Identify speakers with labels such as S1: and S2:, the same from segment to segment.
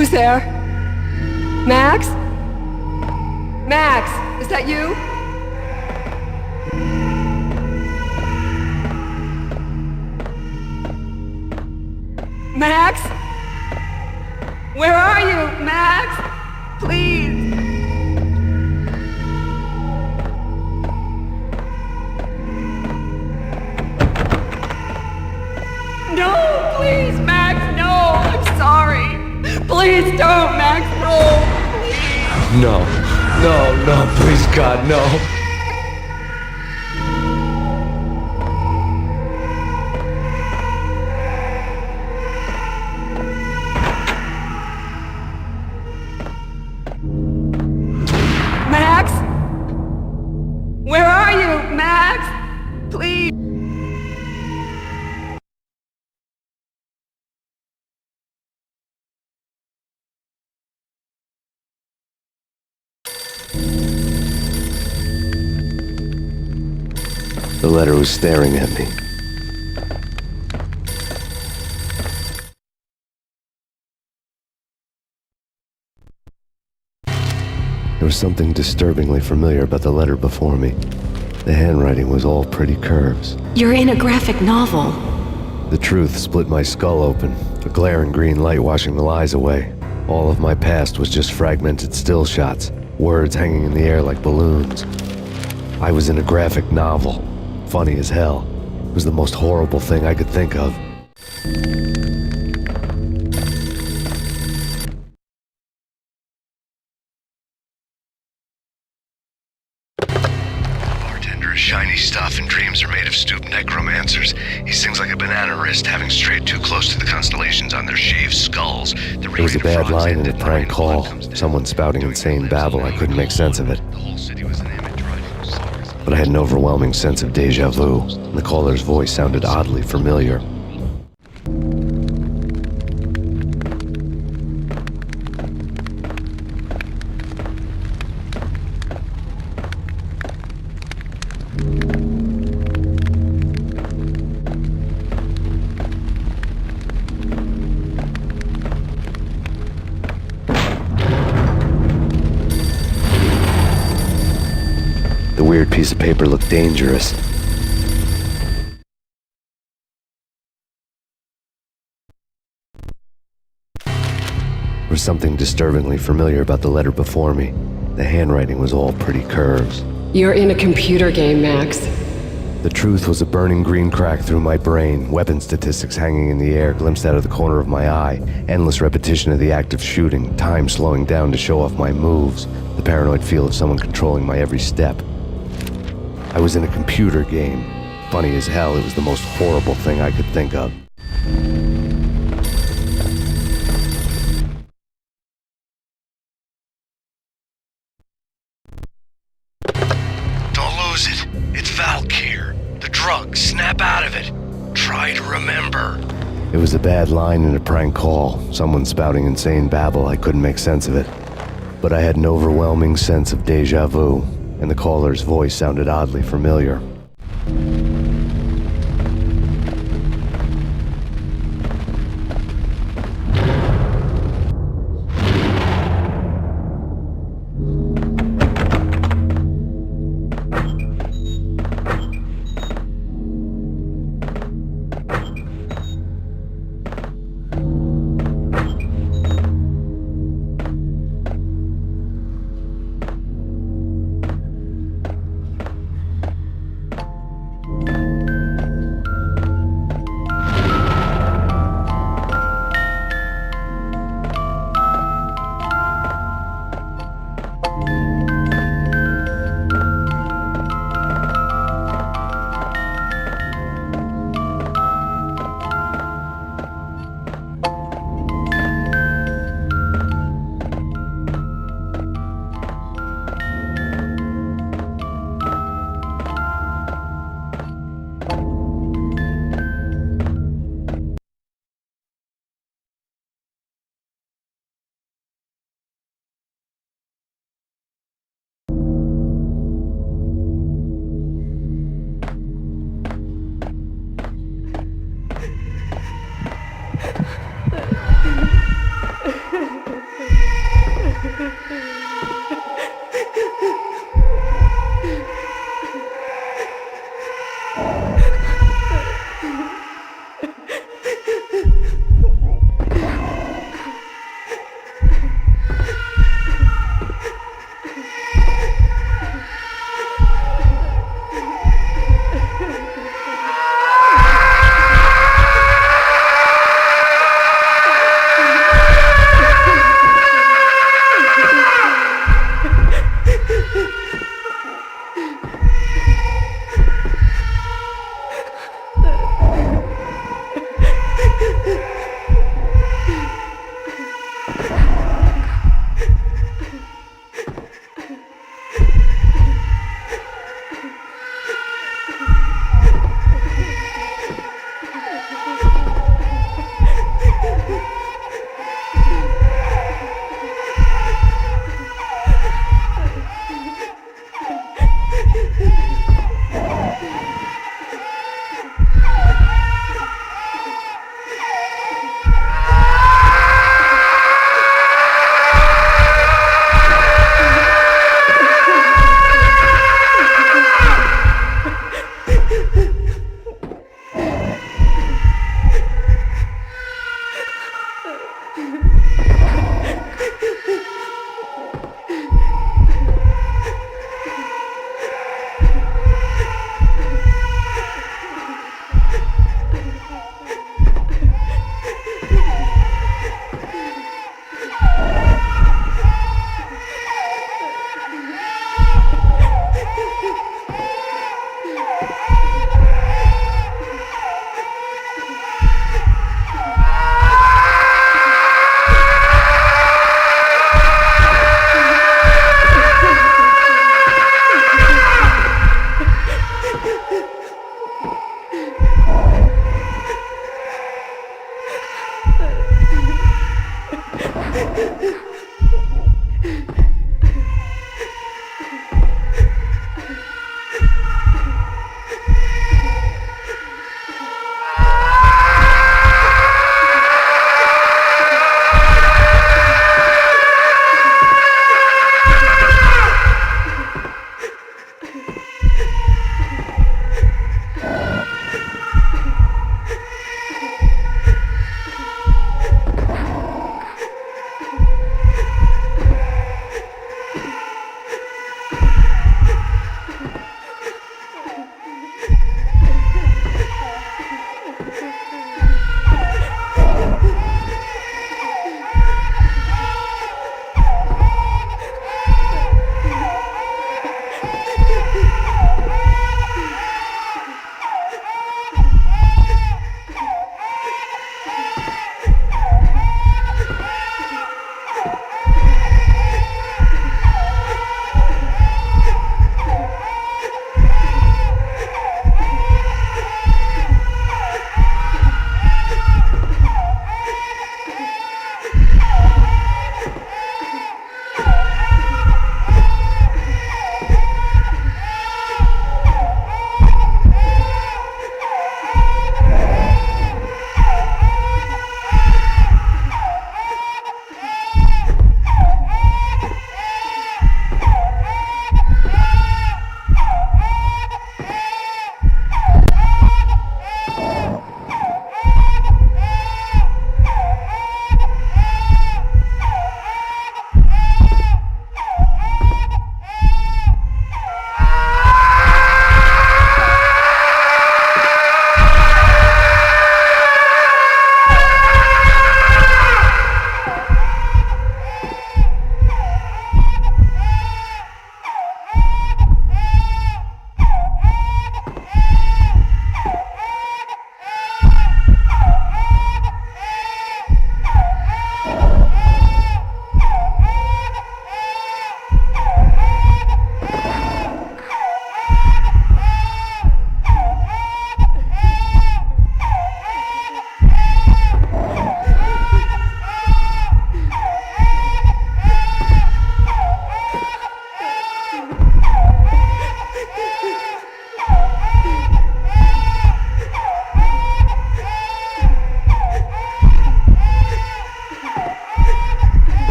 S1: Who's there? Max? Max, is that you? Max? Where are you, Max? Please. No, please, Max, no. I'm sorry. Please don't, Max, no. Please.
S2: No, please, God, no.
S1: Max? Where are you, Max? Please.
S2: The letter was staring at me. There was something disturbingly familiar about the letter before me. The handwriting was all pretty curves.
S3: You're in a graphic novel.
S2: The truth split my skull open, a glaring green light washing the lies away. All of my past was just fragmented still shots, words hanging in the air like balloons. I was in a graphic novel. Funny as hell. It was the most horrible thing I could think of. Bartender is shiny stuff, and dreams are made of stooped necromancers. He sings like a banana wrist, having strayed too close to the constellations on their shaved skulls. There was a bad line in a prank call. Someone spouting insane babble. I couldn't make sense of it. But I had an overwhelming sense of déjà vu. The caller's voice sounded oddly familiar. The weird piece of paper looked dangerous. There was something disturbingly familiar about the letter before me. The handwriting was all pretty curves.
S1: You're in a computer game, Max.
S2: The truth was a burning green crack through my brain, weapon statistics hanging in the air, glimpsed out of the corner of my eye, endless repetition of the act of shooting, time slowing down to show off my moves, the paranoid feel of someone controlling my every step. I was in a computer game. Funny as hell, it was the most horrible thing I could think of. Don't lose it. It's Valk here. The drug. Snap out of it. Try to remember. It was a bad line in a prank call. Someone spouting insane babble. I couldn't make sense of it. But I had an overwhelming sense of déjà vu, and the caller's voice sounded oddly familiar.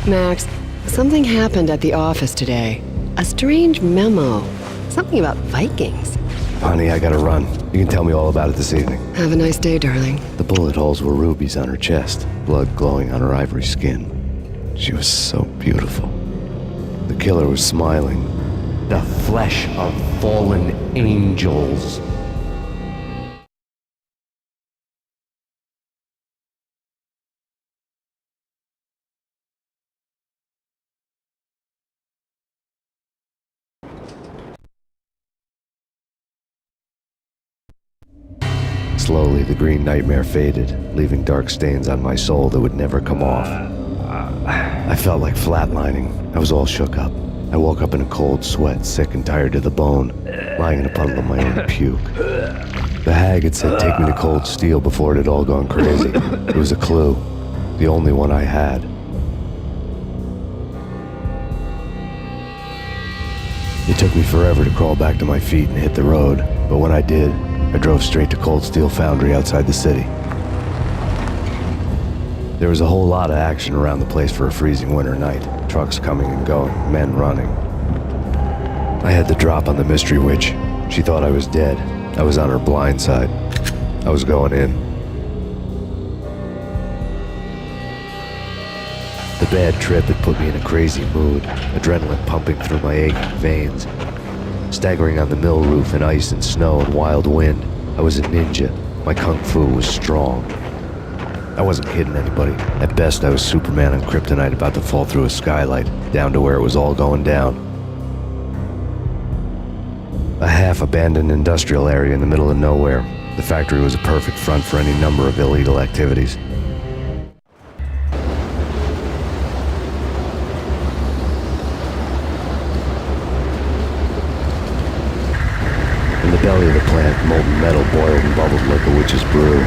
S4: Max, something happened at the office today. A strange memo. Something about Vikings.
S2: Honey, I gotta run. You can tell me all about it this evening.
S4: Have a nice day, darling.
S2: The bullet holes were rubies on her chest, blood glowing on her ivory skin. She was so beautiful. The killer was smiling.
S5: The flesh of fallen angels.
S2: Slowly, the green nightmare faded, leaving dark stains on my soul that would never come off. I felt like flatlining. I was all shook up. I woke up in a cold sweat, sick and tired to the bone, lying in a puddle of my own puke. The hag had said take me to Cold Steel before it had all gone crazy. It was a clue, the only one I had. It took me forever to crawl back to my feet and hit the road, but when I did, I drove straight to Cold Steel Foundry outside the city. There was a whole lot of action around the place for a freezing winter night. Trucks coming and going, men running. I had the drop on the mystery witch. She thought I was dead. I was on her blind side. I was going in. The bad trip had put me in a crazy mood, adrenaline pumping through my aching veins. Staggering on the mill roof in ice and snow and wild wind, I was a ninja. My kung fu was strong. I wasn't kidding anybody. At best, I was Superman on Kryptonite about to fall through a skylight, down to where it was all going down. A half-abandoned industrial area in the middle of nowhere. The factory was a perfect front for any number of illegal activities. In the belly of the plant, molten metal boiled and bubbled like a witch's brew.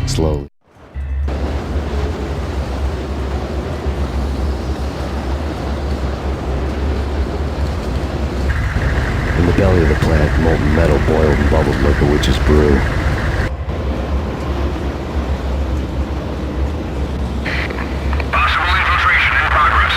S2: Slowly. In the belly of the plant, molten metal boiled and bubbled like a witch's brew.
S6: Possible infiltration in progress.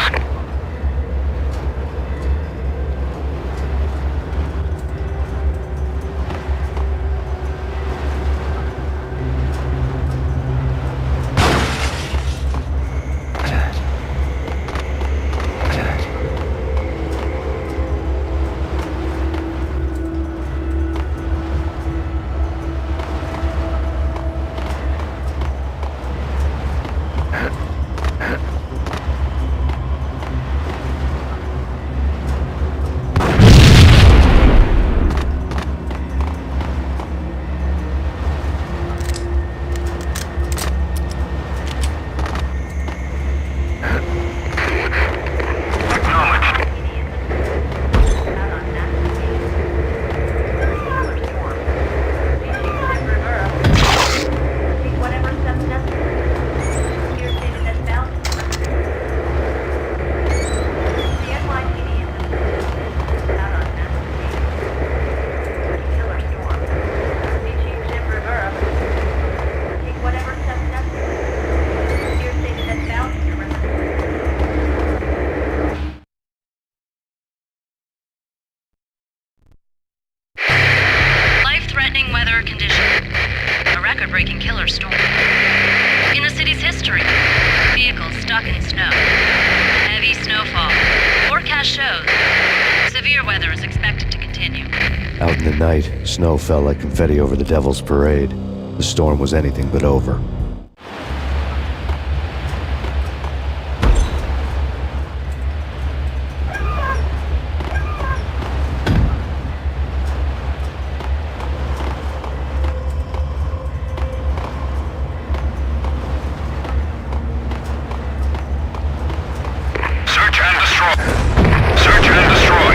S7: record-breaking killer storm. In the city's history, vehicles stuck in snow. Heavy snowfall. Forecast shows severe weather is expected to continue.
S2: Out in the night, snow fell like confetti over the Devil's Parade. The storm was anything but over.
S6: Search and destroy. Search and destroy.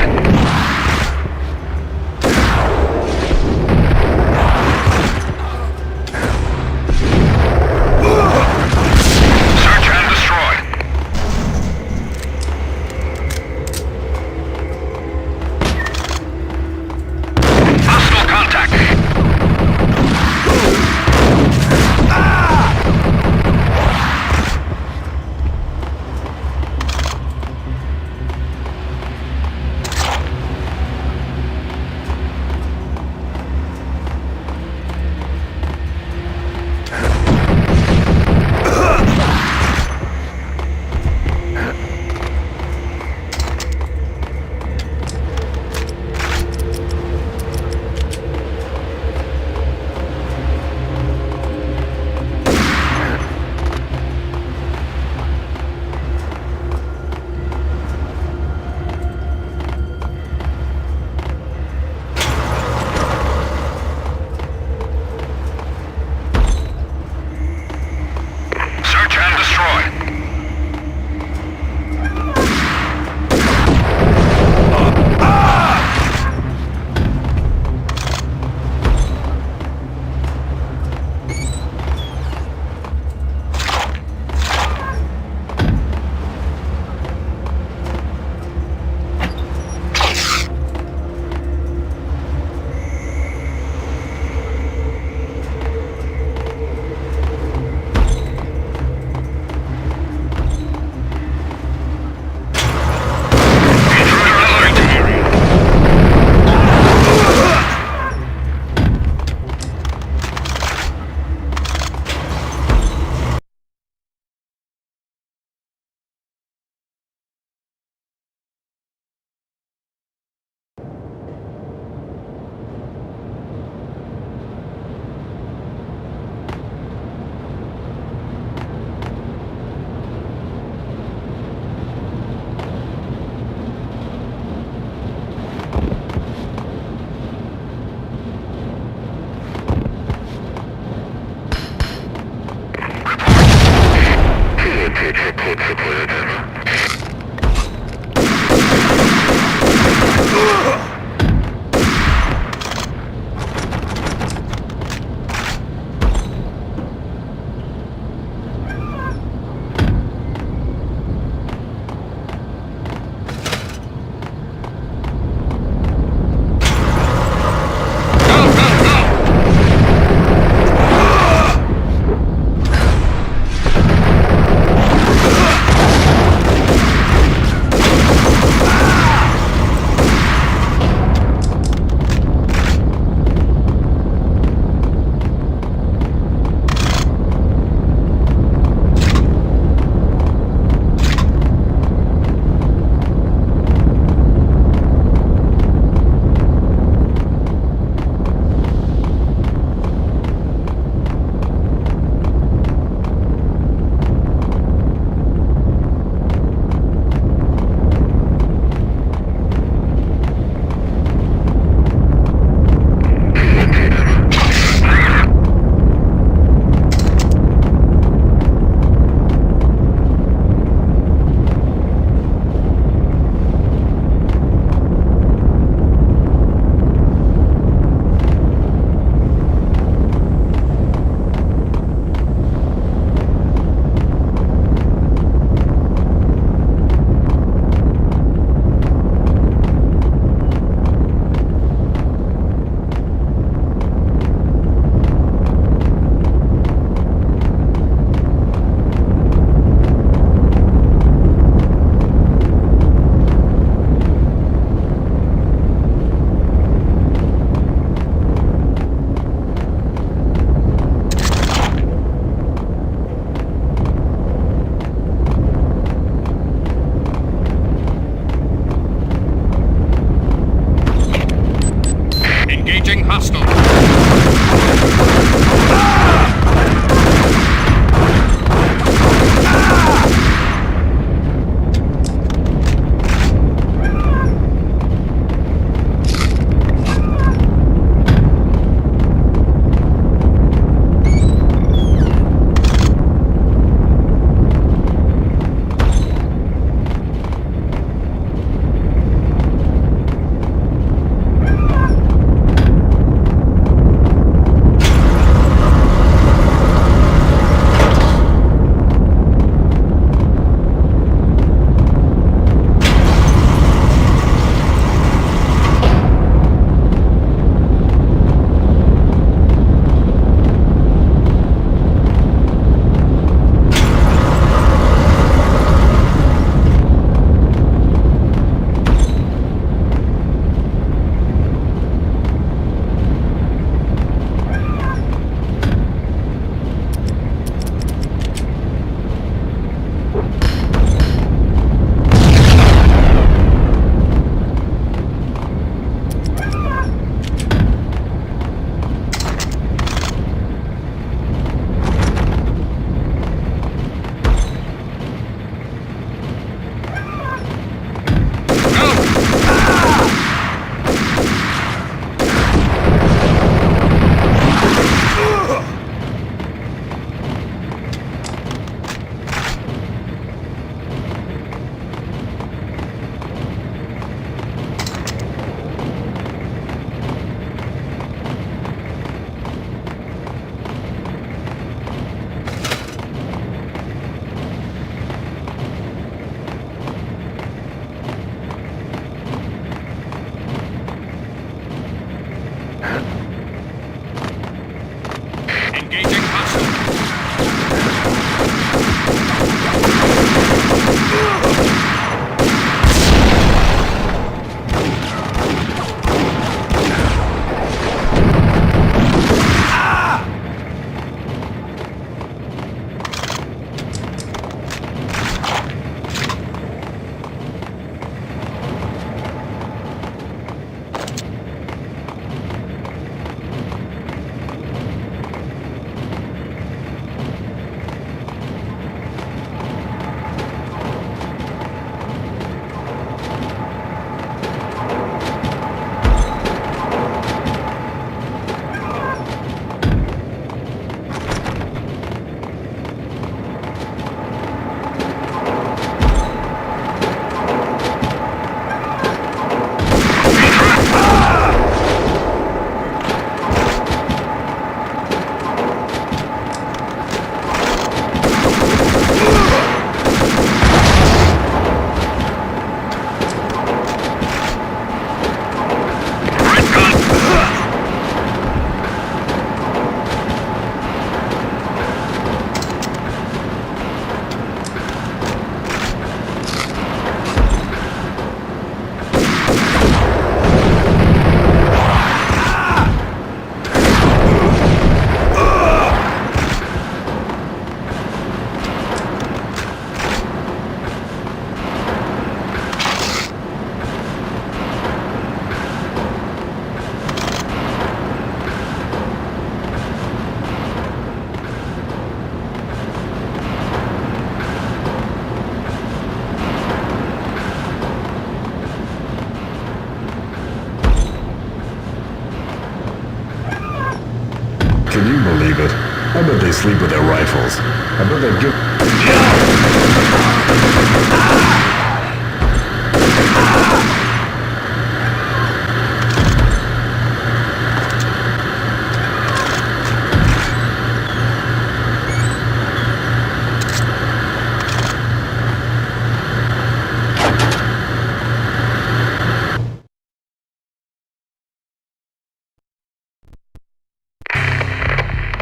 S8: believe it. I bet they sleep with their rifles. I bet they'd give...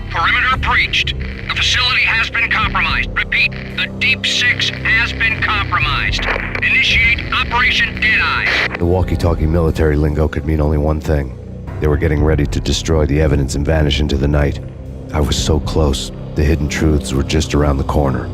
S6: Perimeter breached. The facility has been compromised. Repeat, the Deep Six has been compromised. Initiate Operation Deadeyes.
S2: The walkie-talkie military lingo could mean only one thing. They were getting ready to destroy the evidence and vanish into the night. I was so close. The hidden truths were just around the corner.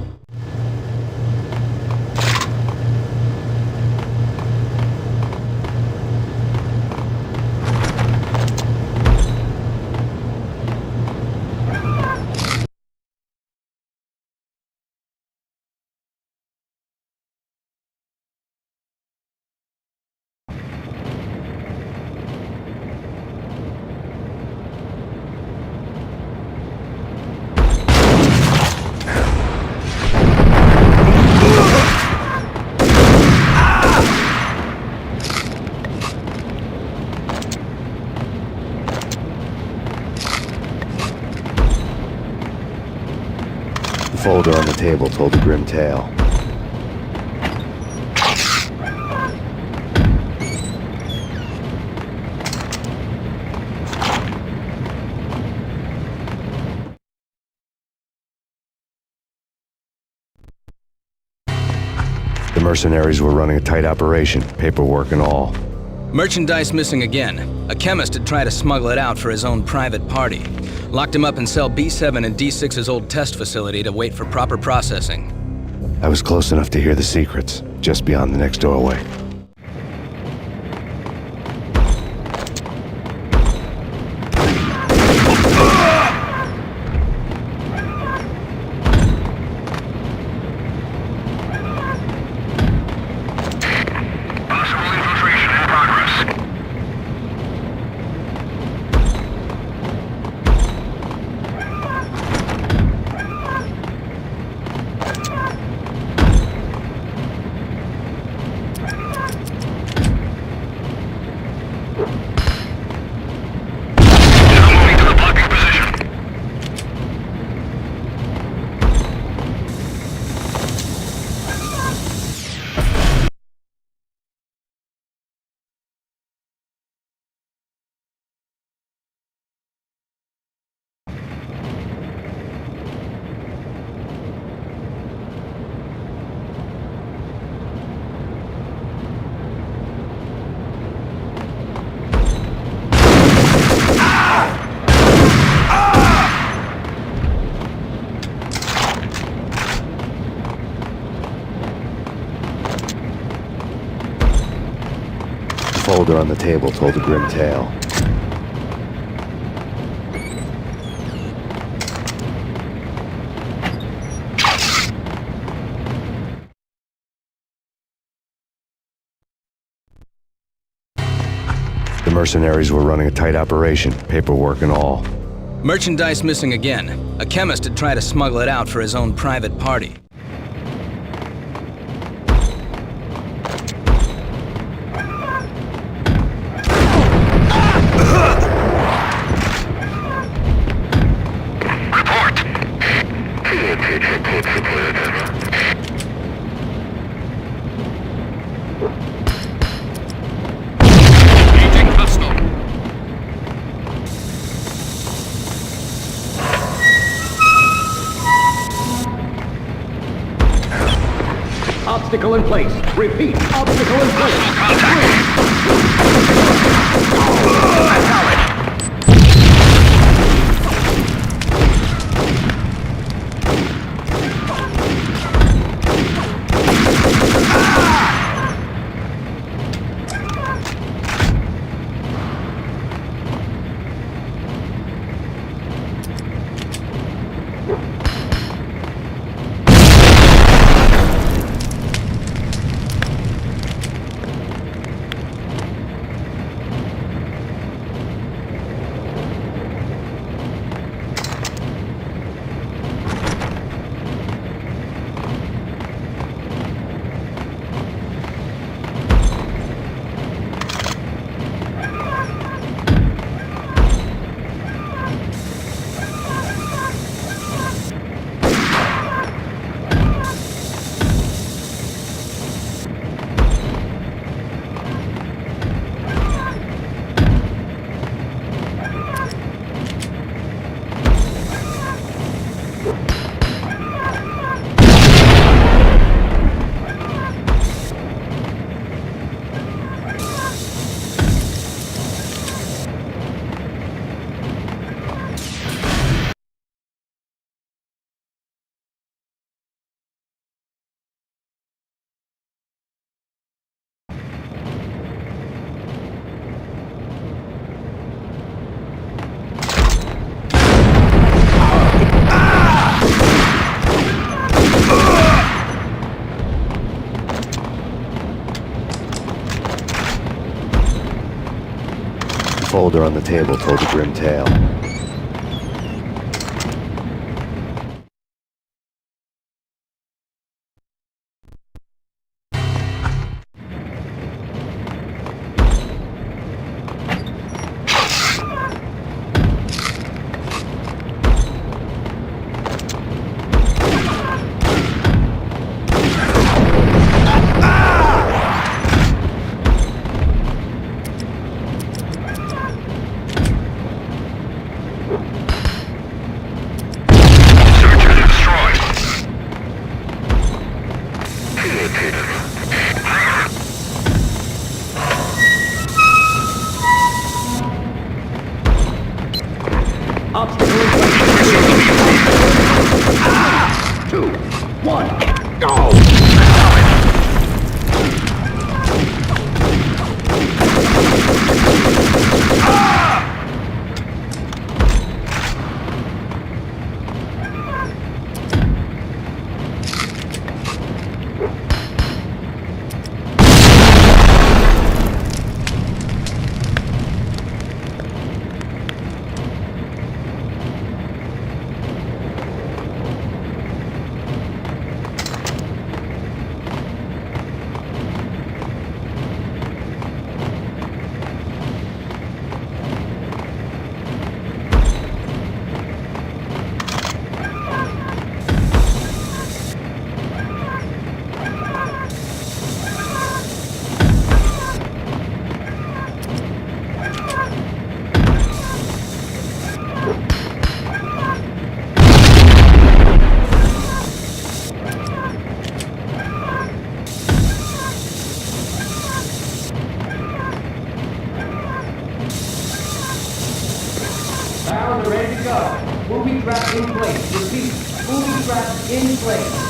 S2: The folder on the table told a grim tale. The mercenaries were running a tight operation, paperwork and all.
S9: Merchandise missing again. A chemist had tried to smuggle it out for his own private party. Locked him up in cell B7 in D6's old test facility to wait for proper processing.
S2: I was close enough to hear the secrets, just beyond the next doorway.
S6: Possible infiltration in progress. Now moving to the blocking position.
S2: The folder on the table told a grim tale. The mercenaries were running a tight operation, paperwork and all.
S9: Merchandise missing again. A chemist had tried to smuggle it out for his own private party.
S6: Engaging hostile.
S5: Obstacle in place. Repeat. Obstacle in place.
S2: folder on the table told a grim tale.
S5: Obstacle in place. 2, 1, go! Barrels are ready to go. Moving trap in place. Repeat. Moving trap in place.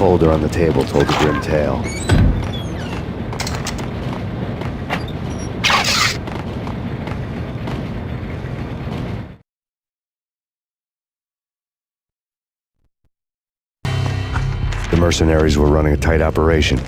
S2: folder on the table told a grim tale. The mercenaries were running a tight operation.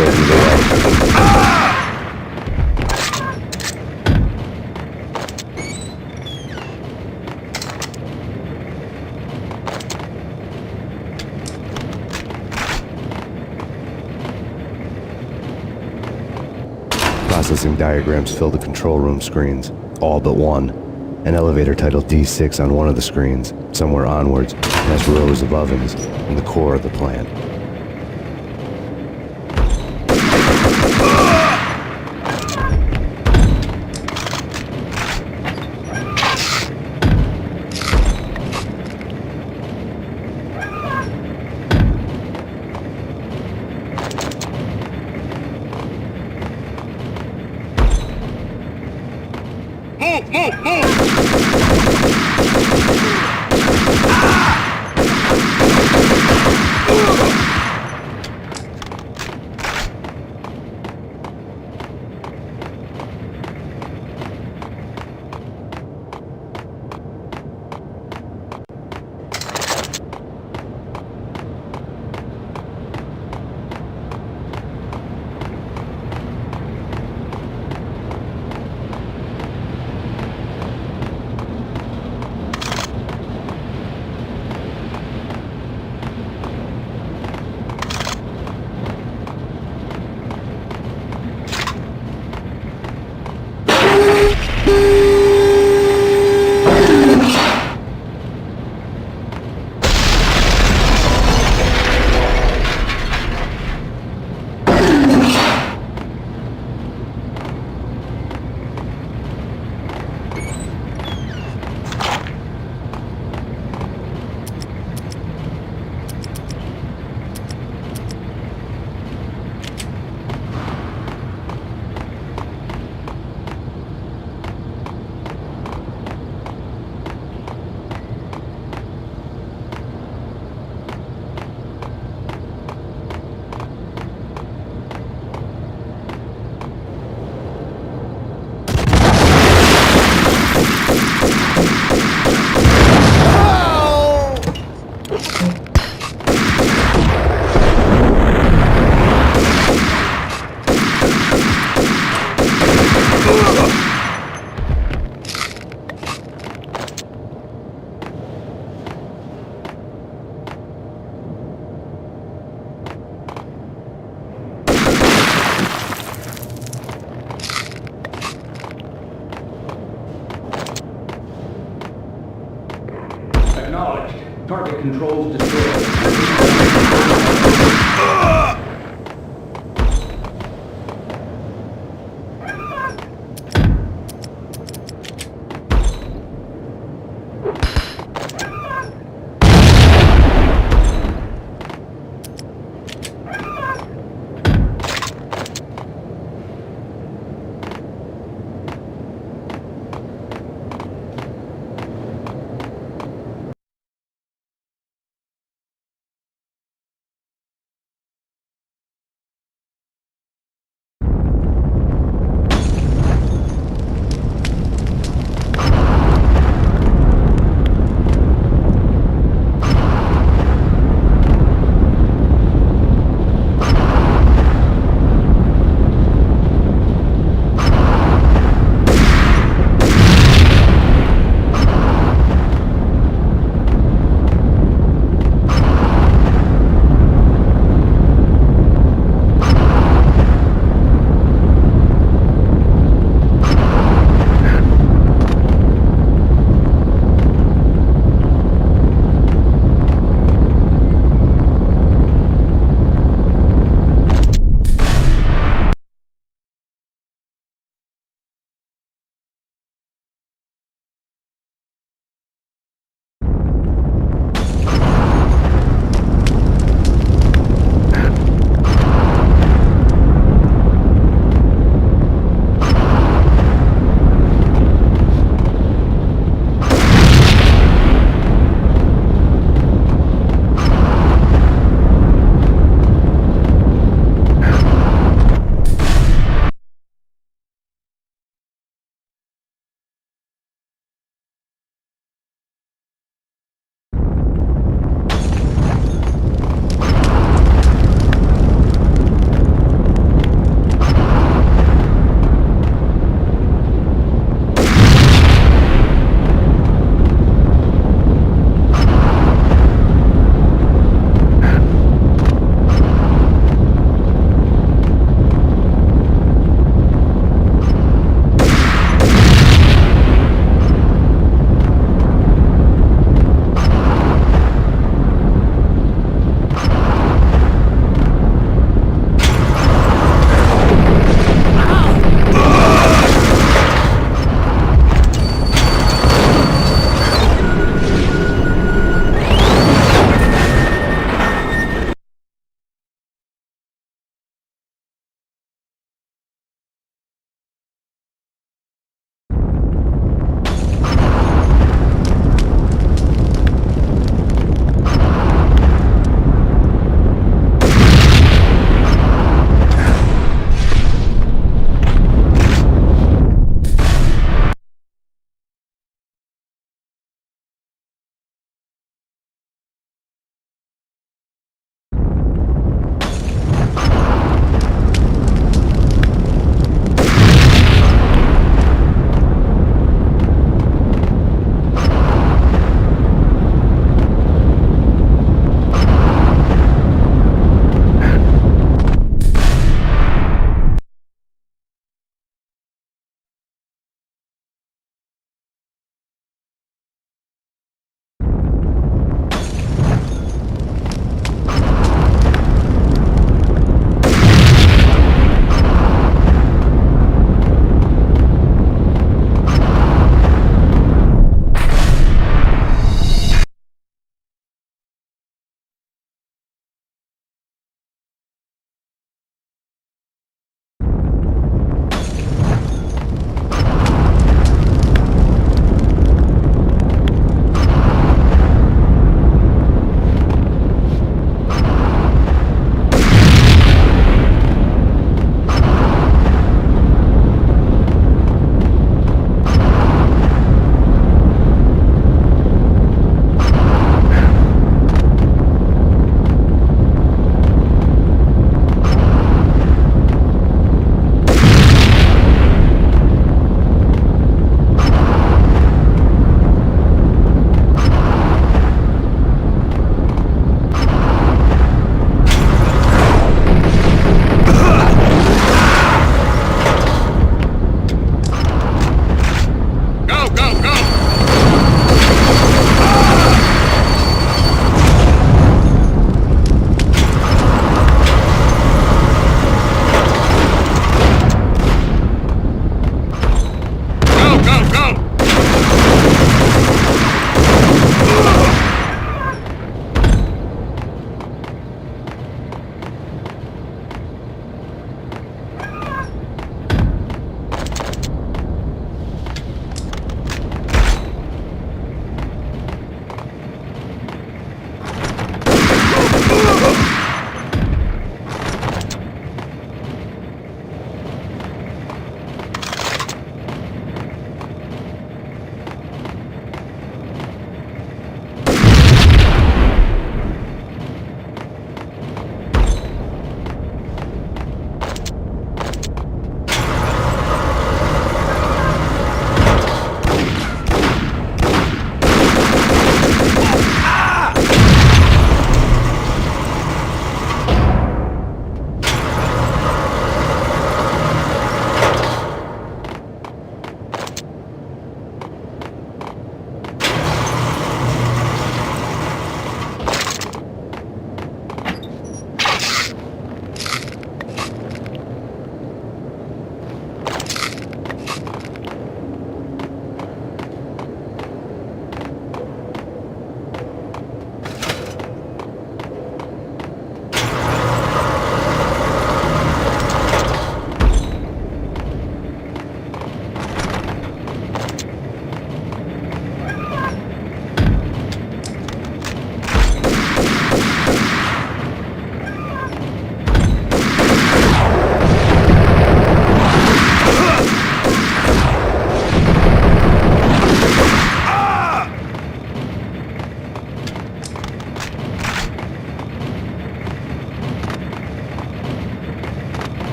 S2: showed me the way. Processing diagrams fill the control room screens, all but one. An elevator titled D6 on one of the screens, somewhere onwards, past rows of ovens, in the core of the plant.
S5: Acknowledged. Target controls destroyed.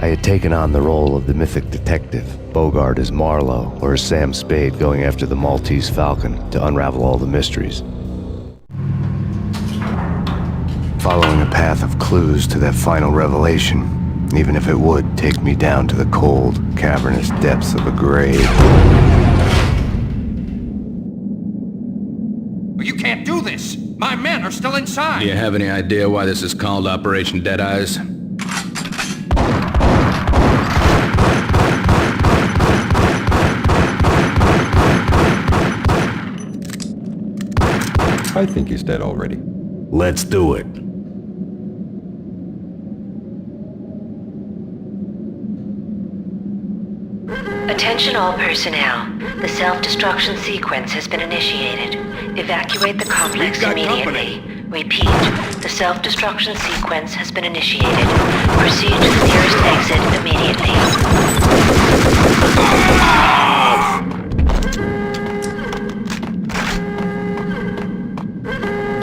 S2: I had taken on the role of the mythic detective, Bogart as Marlowe, or as Sam Spade going after the Maltese Falcon to unravel all the mysteries. Following a path of clues to that final revelation, even if it would take me down to the cold, cavernous depths of a grave.
S10: You can't do this! My men are still inside!
S9: Do you have any idea why this is called Operation Deadeyes?
S8: I think he's dead already.
S11: Let's do it.
S7: Attention all personnel. The self-destruction sequence has been initiated. Evacuate the complex immediately. Repeat, the self-destruction sequence has been initiated. Proceed to the nearest exit immediately.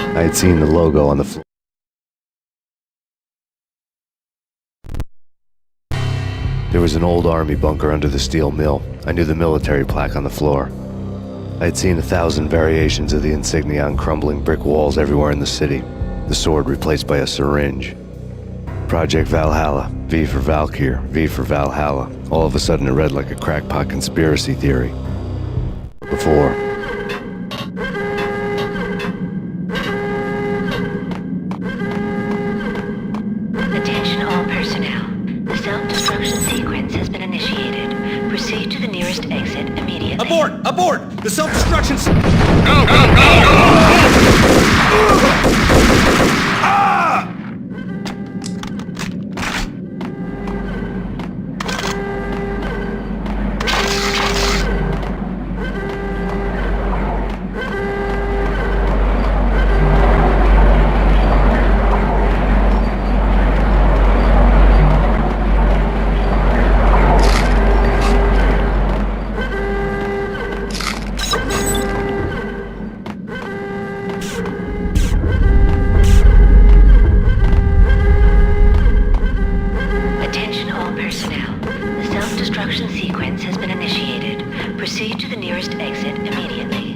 S2: I had seen the logo on the floor. There was an old army bunker under the steel mill. I knew the military plaque on the floor. I had seen 1,000 variations of the insignia on crumbling brick walls everywhere in the city. The sword replaced by a syringe. Project Valhalla, V for Valkyr, V for Valhalla. All of a sudden it read like a crackpot conspiracy theory. Before.
S7: Attention all personnel. The self-destruction sequence has been initiated. Proceed to the nearest exit immediately.
S10: Abort! Abort! The self-destruction...
S6: Go, go, go!
S7: Attention all personnel. The self-destruction sequence has been initiated. Proceed to the nearest exit immediately.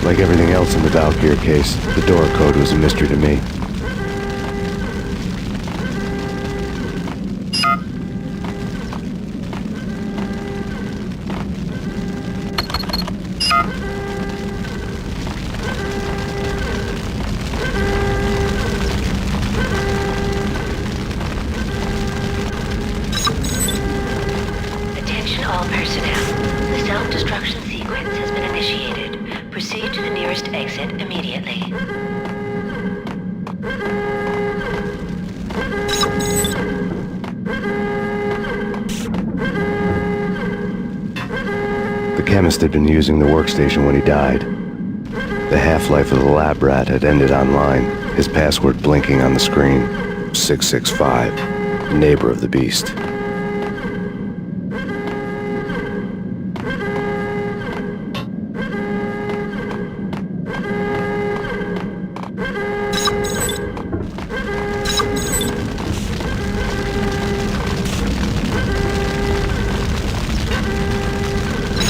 S2: Like everything else in the Valkyr case, the door code was a mystery to me.
S7: Attention all personnel. The self-destruction sequence has been initiated. Proceed to the nearest exit immediately.
S2: The chemist had been using the workstation when he died. The half-life of the lab rat had ended online, his password blinking on the screen. 665, neighbor of the beast.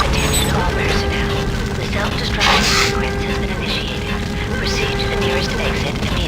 S7: Attention all personnel. The self-destruction sequence has been initiated. Proceed to the nearest exit immediately.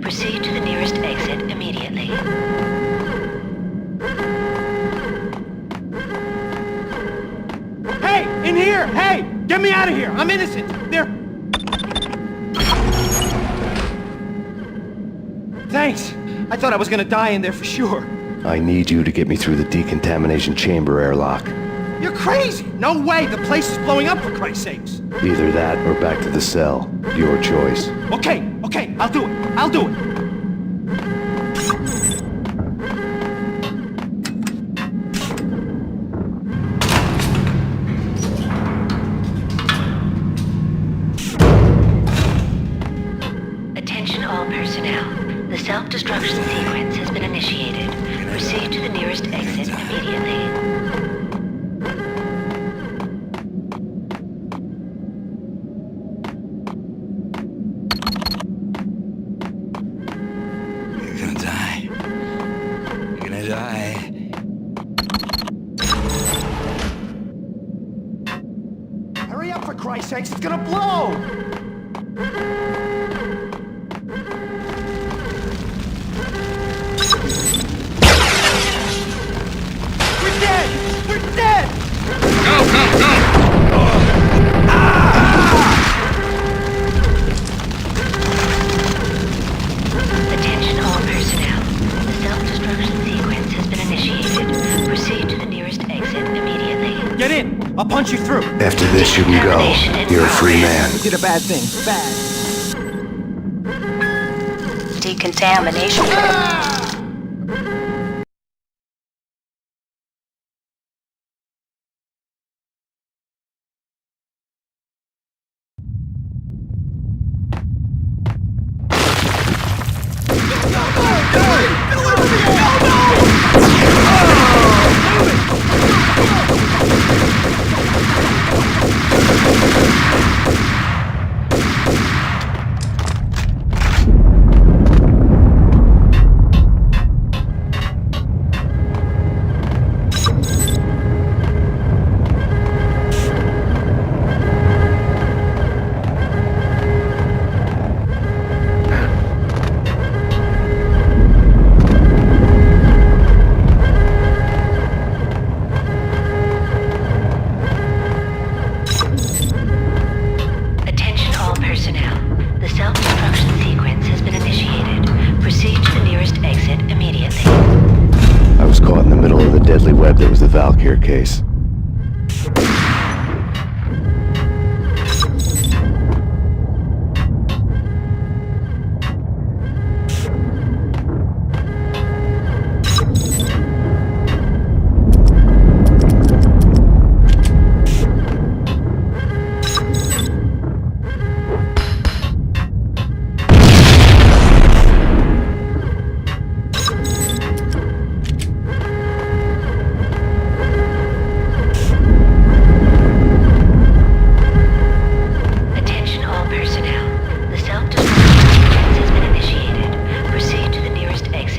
S7: Proceed to the nearest exit immediately.
S5: Hey! In here! Hey! Get me out of here! I'm innocent! They're... Thanks! I thought I was gonna die in there for sure.
S2: I need you to get me through the decontamination chamber airlock.
S5: You're crazy! No way! The place is blowing up, for Christ's sakes!
S2: Either that or back to the cell. Your choice.
S5: Okay, I'll do it. I'll do it.
S7: Attention all personnel. The self-destruction sequence has been initiated. Proceed to the nearest exit immediately.
S5: Hurry up, for Christ's sakes, it's gonna blow! We're dead! We're dead!
S6: Go, go, go!
S7: Attention all personnel. The self-destruction sequence has been initiated. Proceed to the nearest exit immediately.
S5: Get in! I'll punch you through!
S2: After this, you can go. You're a free man.
S5: You did a bad thing. Bad.
S7: Decontamination.
S2: That was the Valkyr case.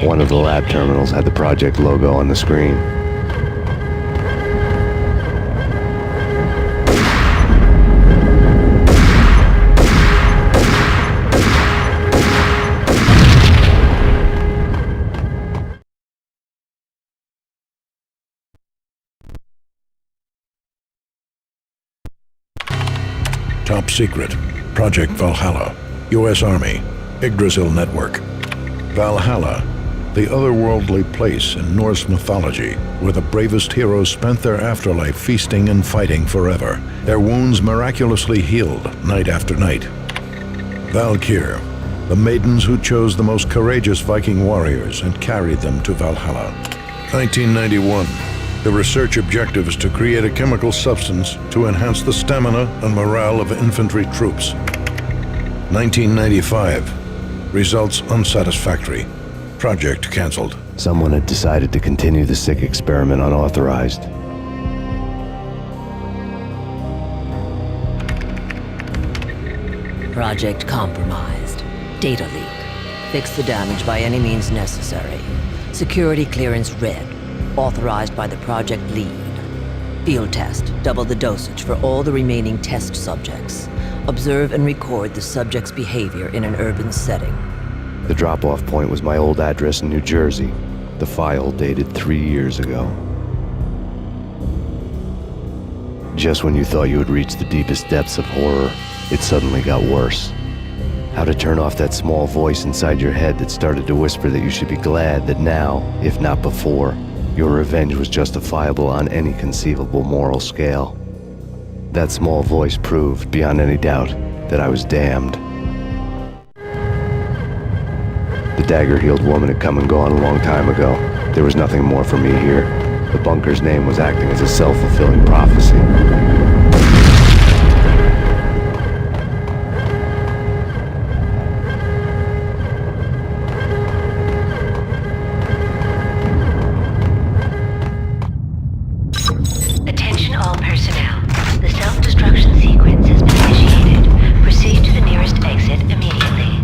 S2: One of the lab terminals had the project logo on the screen.
S11: Top secret. Project Valhalla. U.S. Army. Yggdrasil Network. Valhalla, the otherworldly place in Norse mythology where the bravest heroes spent their afterlife feasting and fighting forever, their wounds miraculously healed night after night. Valkyr, the maidens who chose the most courageous Viking warriors and carried them to Valhalla. 1991. The research objective is to create a chemical substance to enhance the stamina and morale of infantry troops. 1995. Results unsatisfactory. Project cancelled.
S2: Someone had decided to continue the sick experiment unauthorized.
S12: Project compromised. Data leak. Fix the damage by any means necessary. Security clearance red. Authorized by the project lead. Field test. Double the dosage for all the remaining test subjects. Observe and record the subject's behavior in an urban setting.
S2: The drop-off point was my old address in New Jersey. The file dated 3 years ago. Just when you thought you had reached the deepest depths of horror, it suddenly got worse. How to turn off that small voice inside your head that started to whisper that you should be glad that now, if not before, your revenge was justifiable on any conceivable moral scale. That small voice proved, beyond any doubt, that I was damned. The dagger-heeled woman had come and gone a long time ago. There was nothing more for me here. The bunker's name was acting as a self-fulfilling prophecy.
S7: Attention all personnel. The self-destruction sequence has been initiated. Proceed to the nearest exit immediately.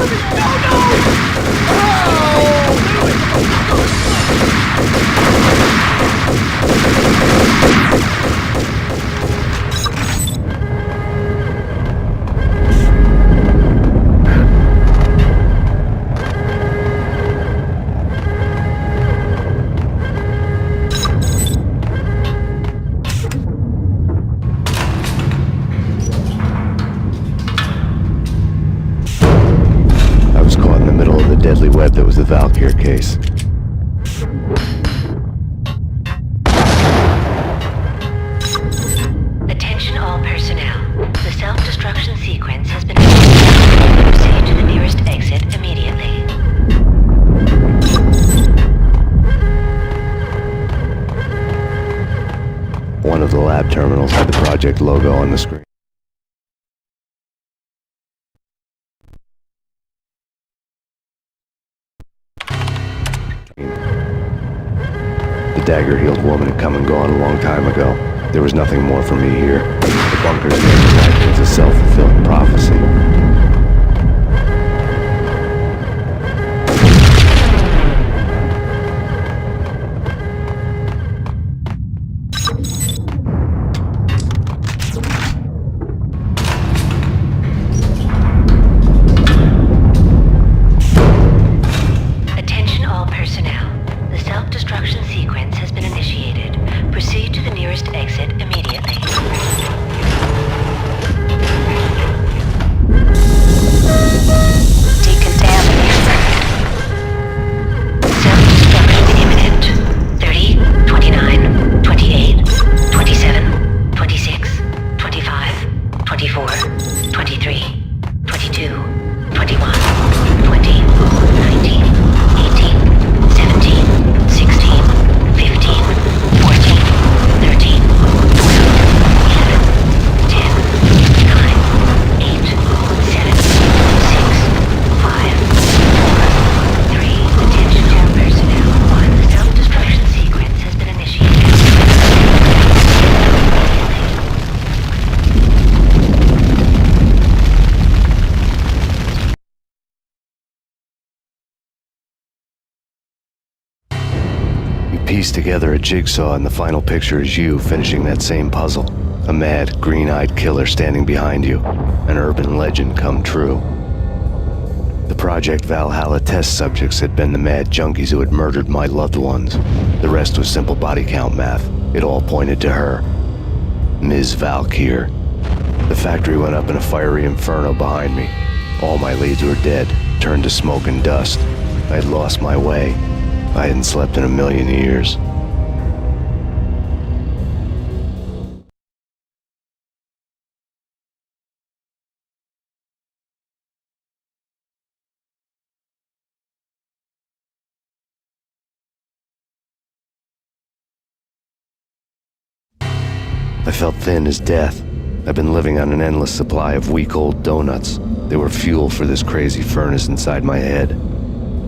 S2: I was caught in the middle of the deadly web that was the Valkyr case.
S7: Attention all personnel. The self-destruction sequence has been initiated. Proceed to the nearest exit immediately.
S2: One of the lab terminals had the project logo on the screen. The dagger-heeled woman had come and gone a long time ago. There was nothing more for me here. The bunker's name was a self-fulfilling prophecy.
S7: Attention all personnel. The self-destruction sequence has been initiated. Proceed to the nearest exit immediately. Decontamination. Self-destruction imminent. 30, 29, 28, 27, 26, 25, 24, 23, 22, 21, 20, 19, 18, 17, 16, 15, 14, 13, 12, 11, 10, 9, 8, 7, 6, 5, 4, 3. Attention all personnel. 1. The self-destruction sequence has been initiated.
S2: We pieced together a jigsaw, and the final picture is you finishing that same puzzle. A mad, green-eyed killer standing behind you. An urban legend come true. The Project Valhalla test subjects had been the mad junkies who had murdered my loved ones. The rest was simple body count math. It all pointed to her. Ms. Valkyr. The factory went up in a fiery inferno behind me. All my leads were dead, turned to smoke and dust. I had lost my way. I hadn't slept in a million years. I felt thin as death. I've been living on an endless supply of week-old donuts. They were fuel for this crazy furnace inside my head.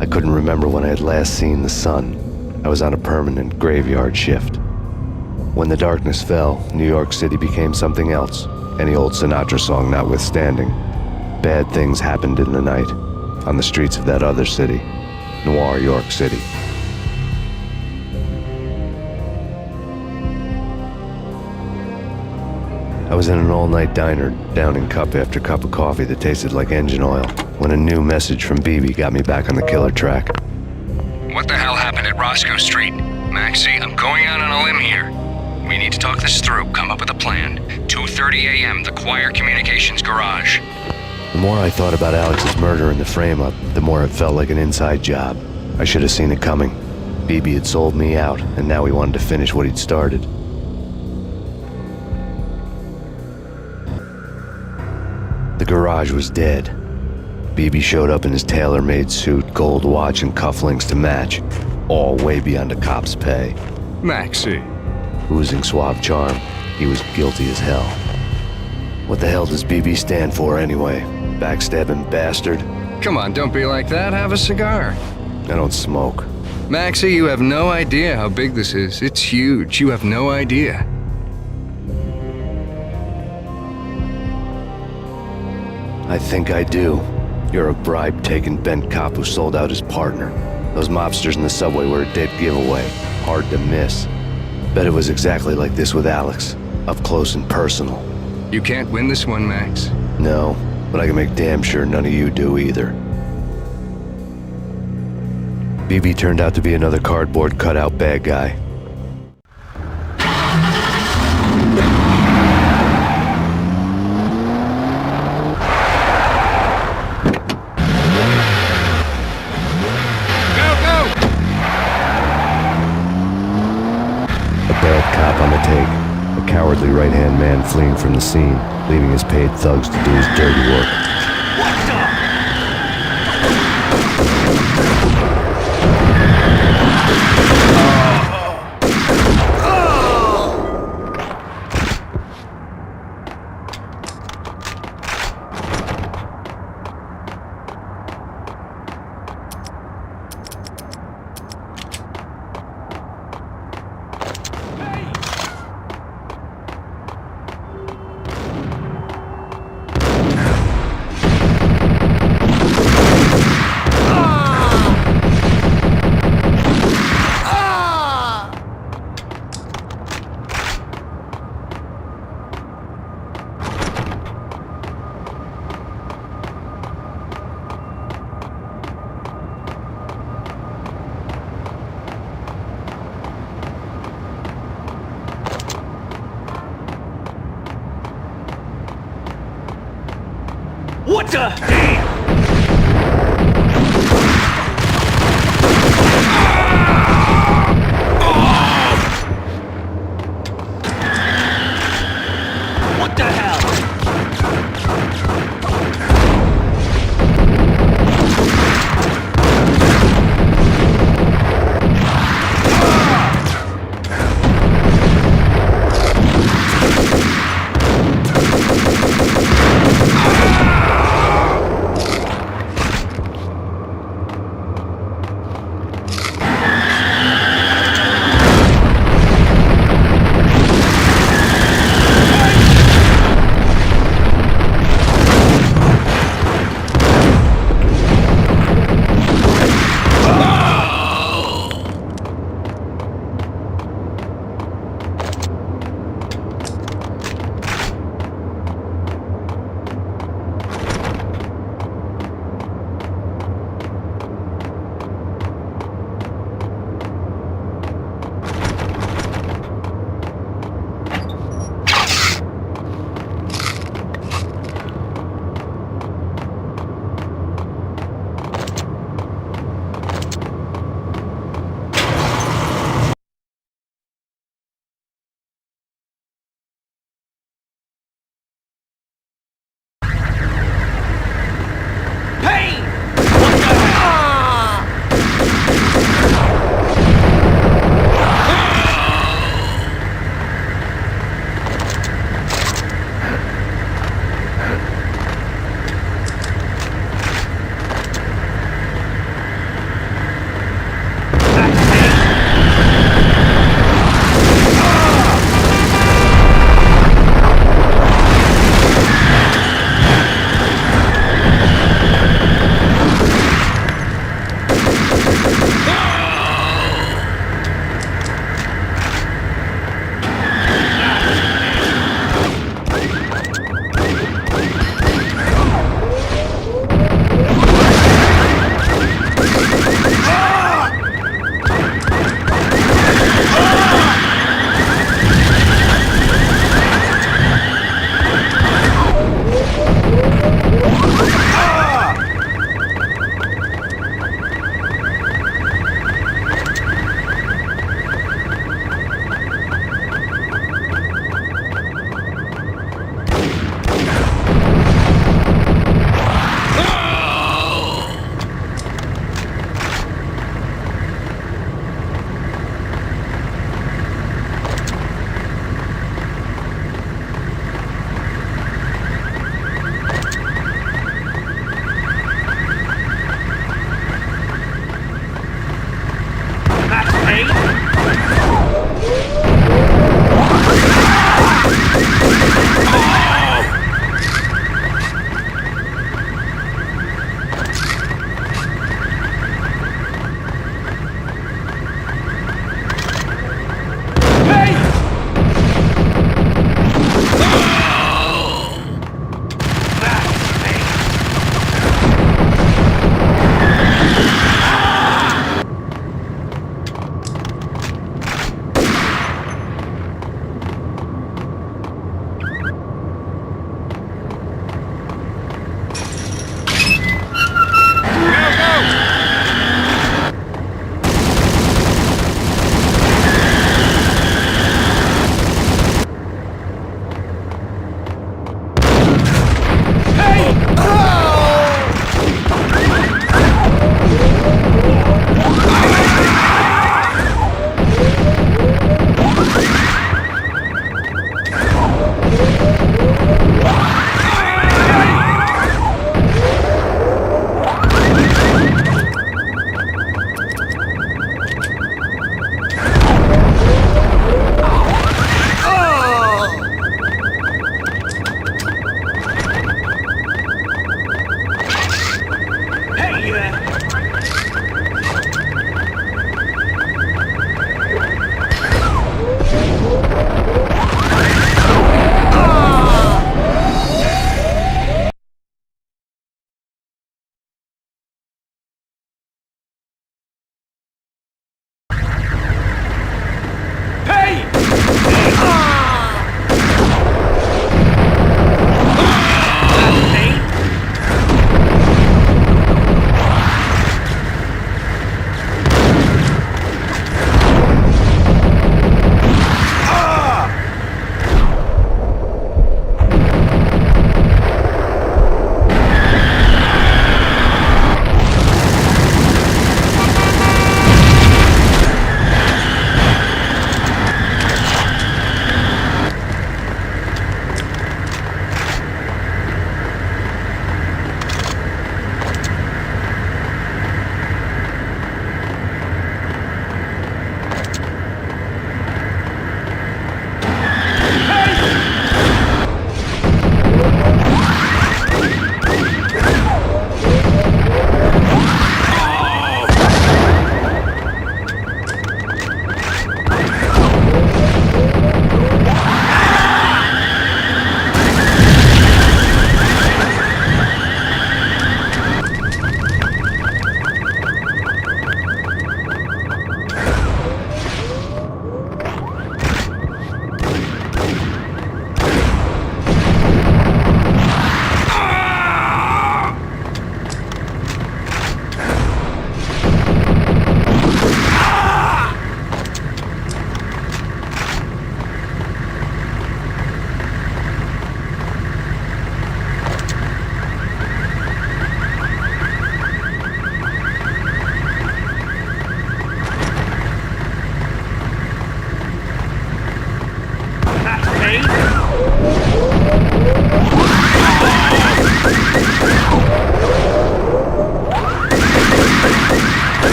S2: I couldn't remember when I had last seen the sun. I was on a permanent graveyard shift. When the darkness fell, New York City became something else, any old Sinatra song notwithstanding. Bad things happened in the night, on the streets of that other city, Noir York City. I was in an all-night diner, downing cup after cup of coffee that tasted like engine oil, when a new message from BB got me back on the killer track.
S6: What the hell happened at Roscoe Street? Maxie, I'm going out on a limb here. We need to talk this through, come up with a plan. 2:30 a.m., the Choir Communications Garage.
S2: The more I thought about Alex's murder and the frame-up, the more it felt like an inside job. I should have seen it coming. BB had sold me out, and now he wanted to finish what he'd started. The garage was dead. BB showed up in his tailor-made suit, gold watch, and cufflinks to match, all way beyond a cop's pay.
S10: Maxie.
S2: Oozing suave charm, he was guilty as hell. What the hell does BB stand for anyway? Backstabbing bastard?
S10: Come on, don't be like that. Have a cigar.
S2: I don't smoke.
S10: Maxie, you have no idea how big this is. It's huge. You have no idea.
S2: I think I do. You're a bribe-taking bent cop who sold out his partner. Those mobsters in the subway were a dead giveaway. Hard to miss. Bet it was exactly like this with Alex. Up close and personal.
S10: You can't win this one, Max.
S2: No, but I can make damn sure none of you do either. BB turned out to be another cardboard cutout bad guy. Bad cop on the take, a cowardly right-hand man fleeing from the scene, leaving his paid thugs to do his dirty work.
S5: What the hell? What the hell?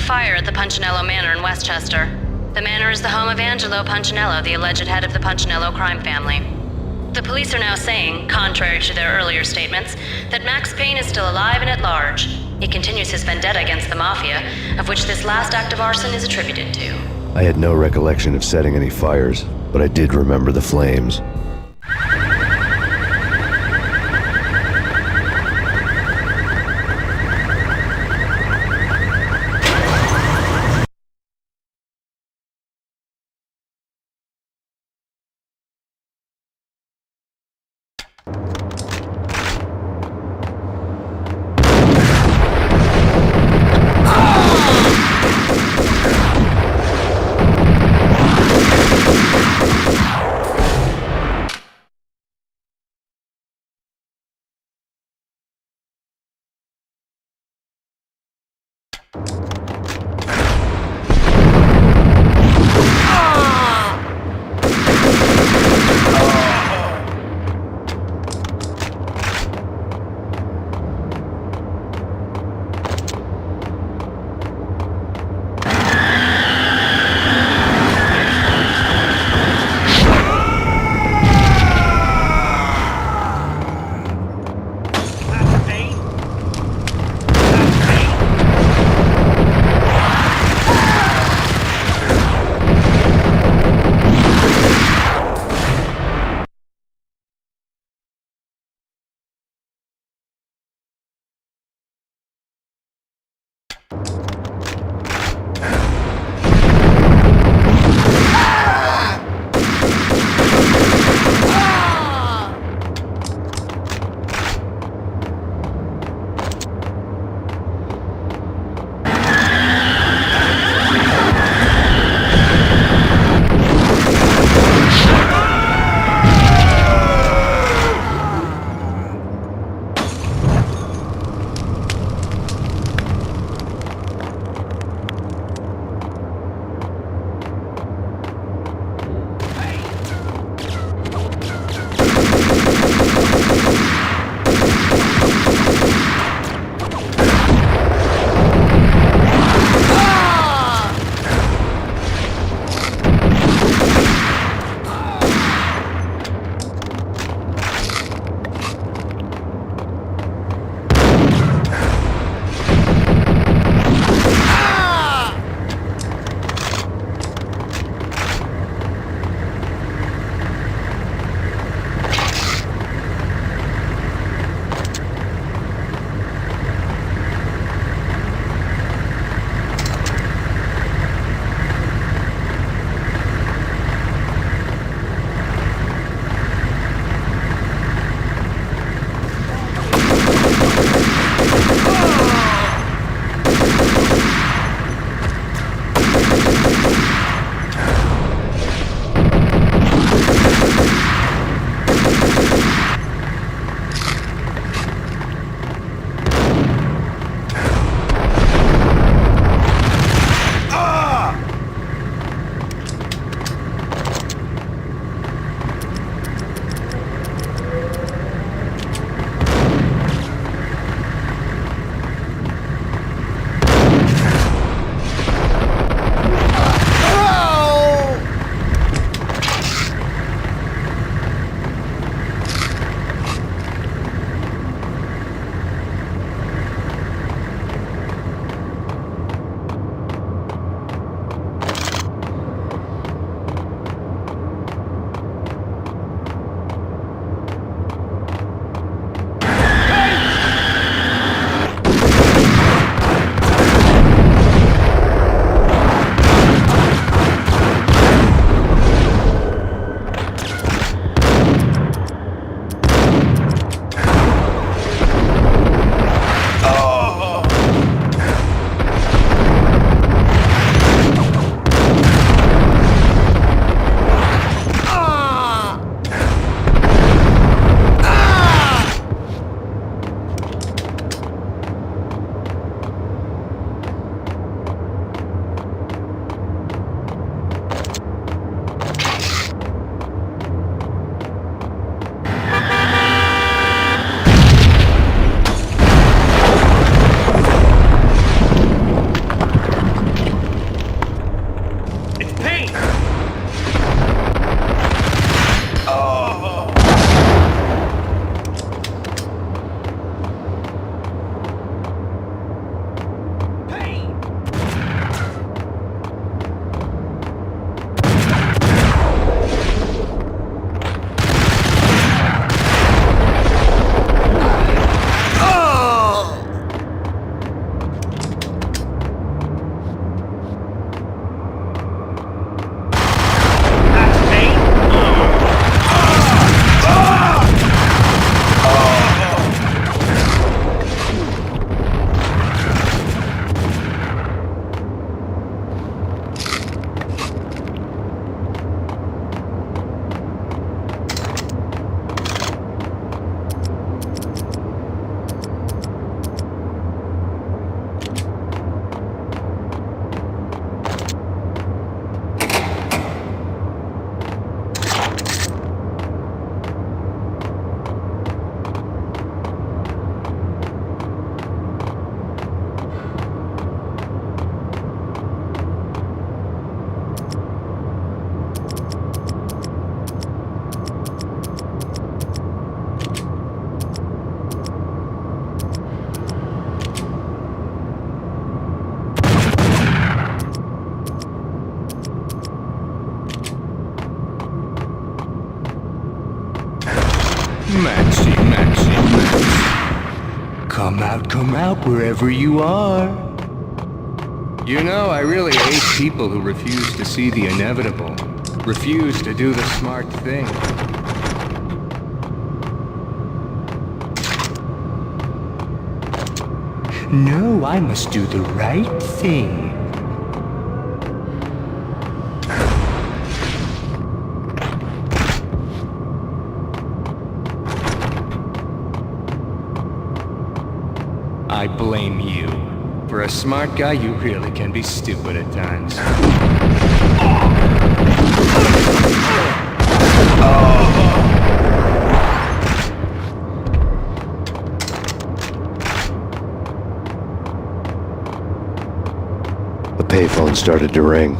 S13: fire at the Punchinello Manor in Westchester. The manor is the home of Angelo Punchinello, the alleged head of the Punchinello crime family. The police are now saying, contrary to their earlier statements, that Max Payne is still alive and at large. He continues his vendetta against the Mafia, of which this last act of arson is attributed to.
S2: I had no recollection of setting any fires, but I did remember the flames.
S10: Maxie, come out wherever you are. You know, I really hate people who refuse to see the inevitable, refuse to do the smart thing. No, I must do the right thing. I blame you. For a smart guy, you really can be stupid at times.
S2: The payphone started to ring.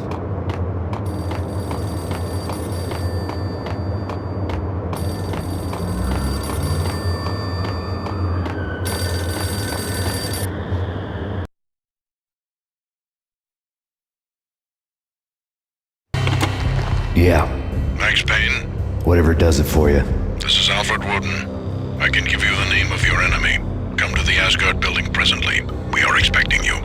S2: Yeah.
S11: Max Payne?
S2: Whatever does it for you.
S11: This is Alfred Woden. I can give you the name of your enemy. Come to the Asgard building presently. We are expecting you.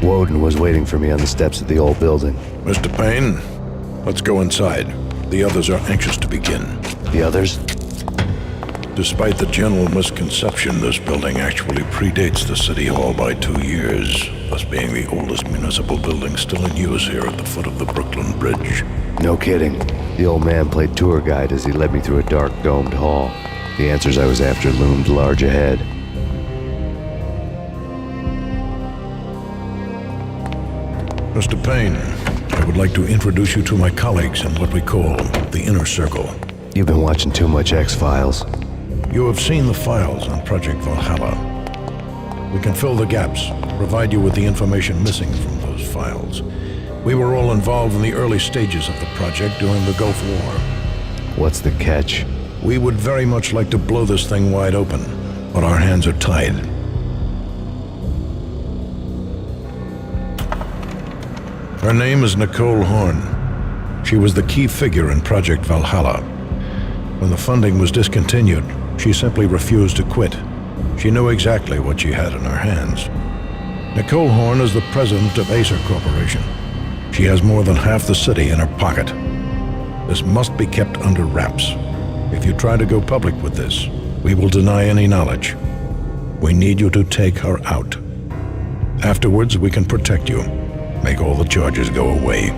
S2: Woden was waiting for me on the steps of the old building.
S11: Mr. Payne, let's go inside. The others are anxious to begin.
S2: The others?
S11: Despite the general misconception, this building actually predates the City Hall by 2 years, thus being the oldest municipal building still in use here at the foot of the Brooklyn Bridge.
S2: No kidding. The old man played tour guide as he led me through a dark, domed hall. The answers I was after loomed large ahead.
S11: Mr. Payne, I would like to introduce you to my colleagues in what we call the Inner Circle.
S2: You've been watching too much X-Files.
S11: You have seen the files on Project Valhalla. We can fill the gaps, provide you with the information missing from those files. We were all involved in the early stages of the project during the Gulf War.
S2: What's the catch?
S11: We would very much like to blow this thing wide open, but our hands are tied. Her name is Nicole Horn. She was the key figure in Project Valhalla. When the funding was discontinued, she simply refused to quit. She knew exactly what she had in her hands. Nicole Horn is the president of Acer Corporation. She has more than half the city in her pocket. This must be kept under wraps. If you try to go public with this, we will deny any knowledge. We need you to take her out. Afterwards, we can protect you. Make all the charges go away.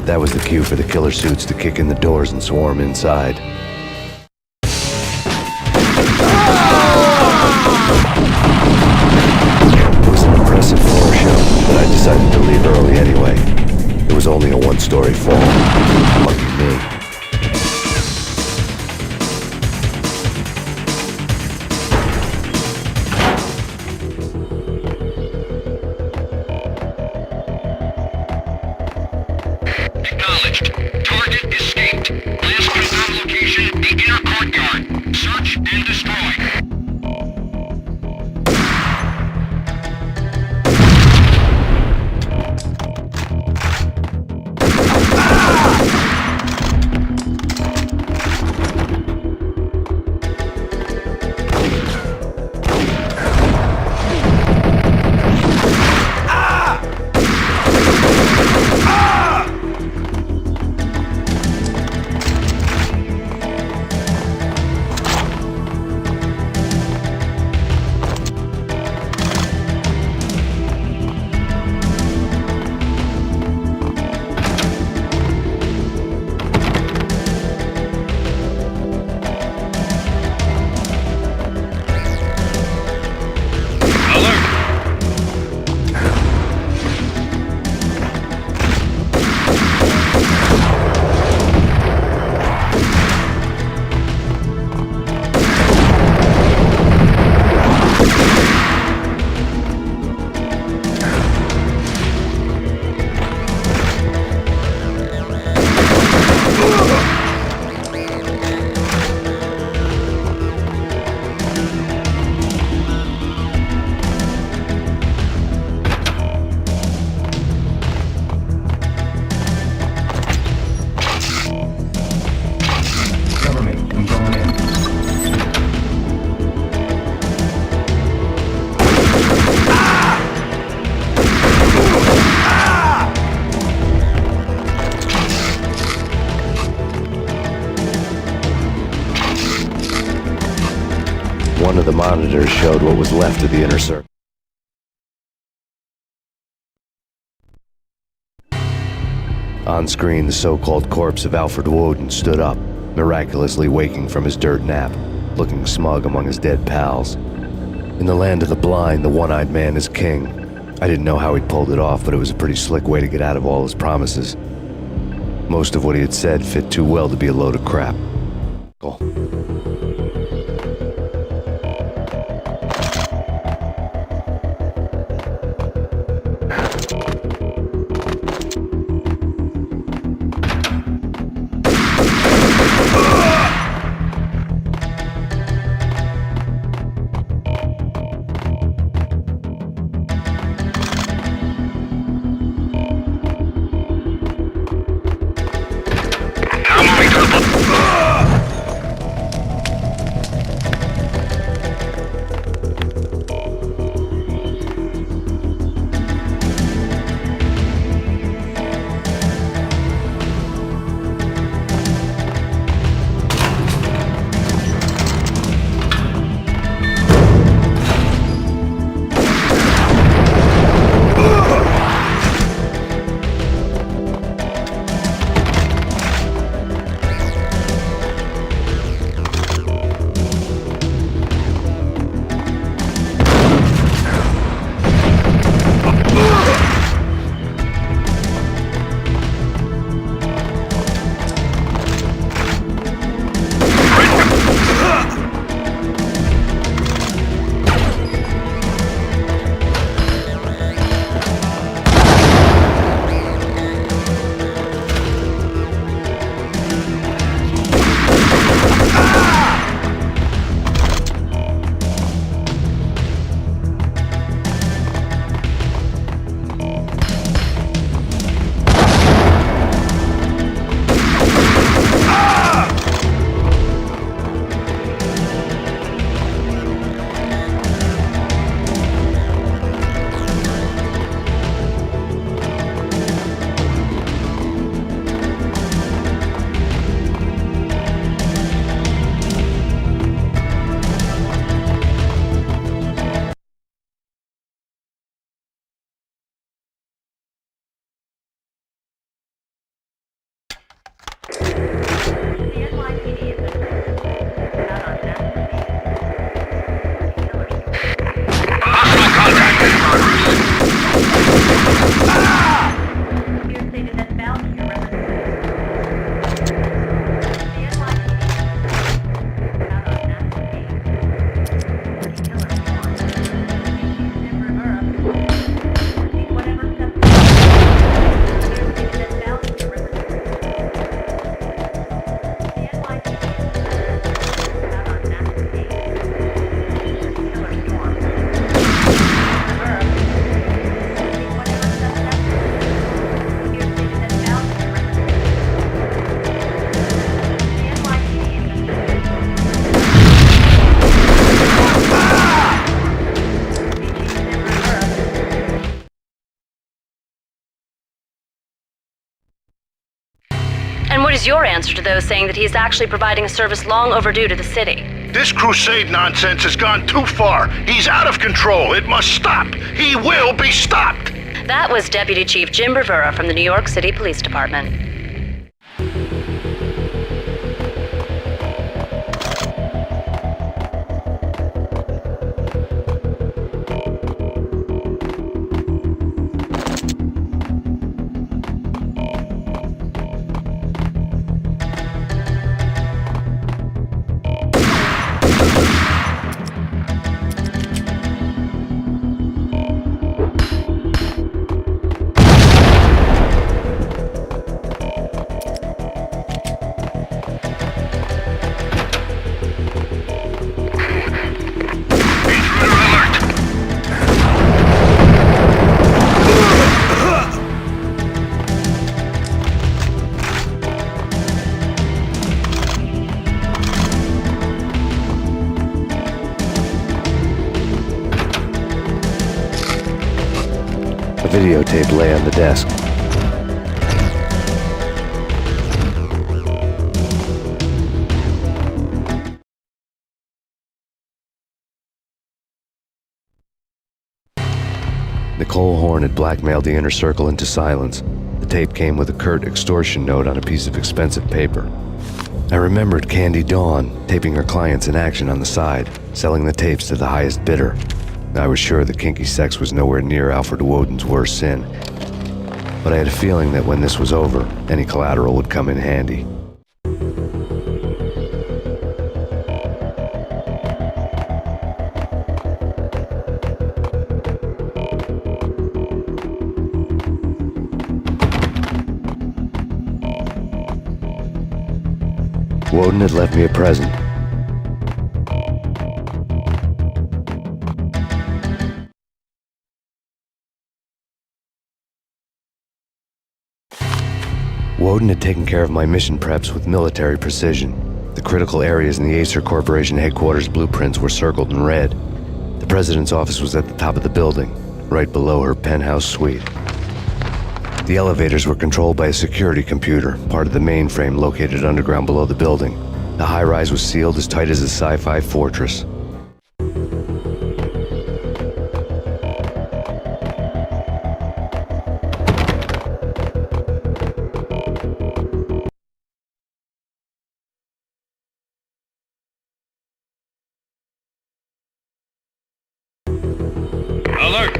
S2: That was the cue for the killer suits to kick in the doors and swarm inside. It was an impressive floor show, but I decided to leave early anyway. It was only a one-story fall. Lucky me.
S6: Acknowledged. Target escaped. Last confirmed location, the inner courtyard. Search and destroy.
S2: the monitors showed what was left of the inner circle. On screen, the so-called corpse of Alfred Woden stood up, miraculously waking from his dirt nap, looking smug among his dead pals. In the land of the blind, the one-eyed man is king. I didn't know how he'd pulled it off, but it was a pretty slick way to get out of all his promises. Most of what he had said fit too well to be a load of crap. Cool.
S13: And what is your answer to those saying that he is actually providing a service long overdue to the city?
S14: This crusade nonsense has gone too far. He's out of control. It must stop. He will be stopped.
S13: That was Deputy Chief Jim Rivera from the New York City Police Department.
S2: A videotape lay on the desk. Nicole Horn had blackmailed the Inner Circle into silence. The tape came with a curt extortion note on a piece of expensive paper. I remembered Candy Dawn taping her clients in action on the side, selling the tapes to the highest bidder. I was sure that kinky sex was nowhere near Alfred Woden's worst sin, but I had a feeling that when this was over, any collateral would come in handy. Woden had left me a present. Woden had taken care of my mission preps with military precision. The critical areas in the Acer Corporation headquarters blueprints were circled in red. The president's office was at the top of the building, right below her penthouse suite. The elevators were controlled by a security computer, part of the mainframe located underground below the building. The high-rise was sealed as tight as a sci-fi fortress.
S14: Alert!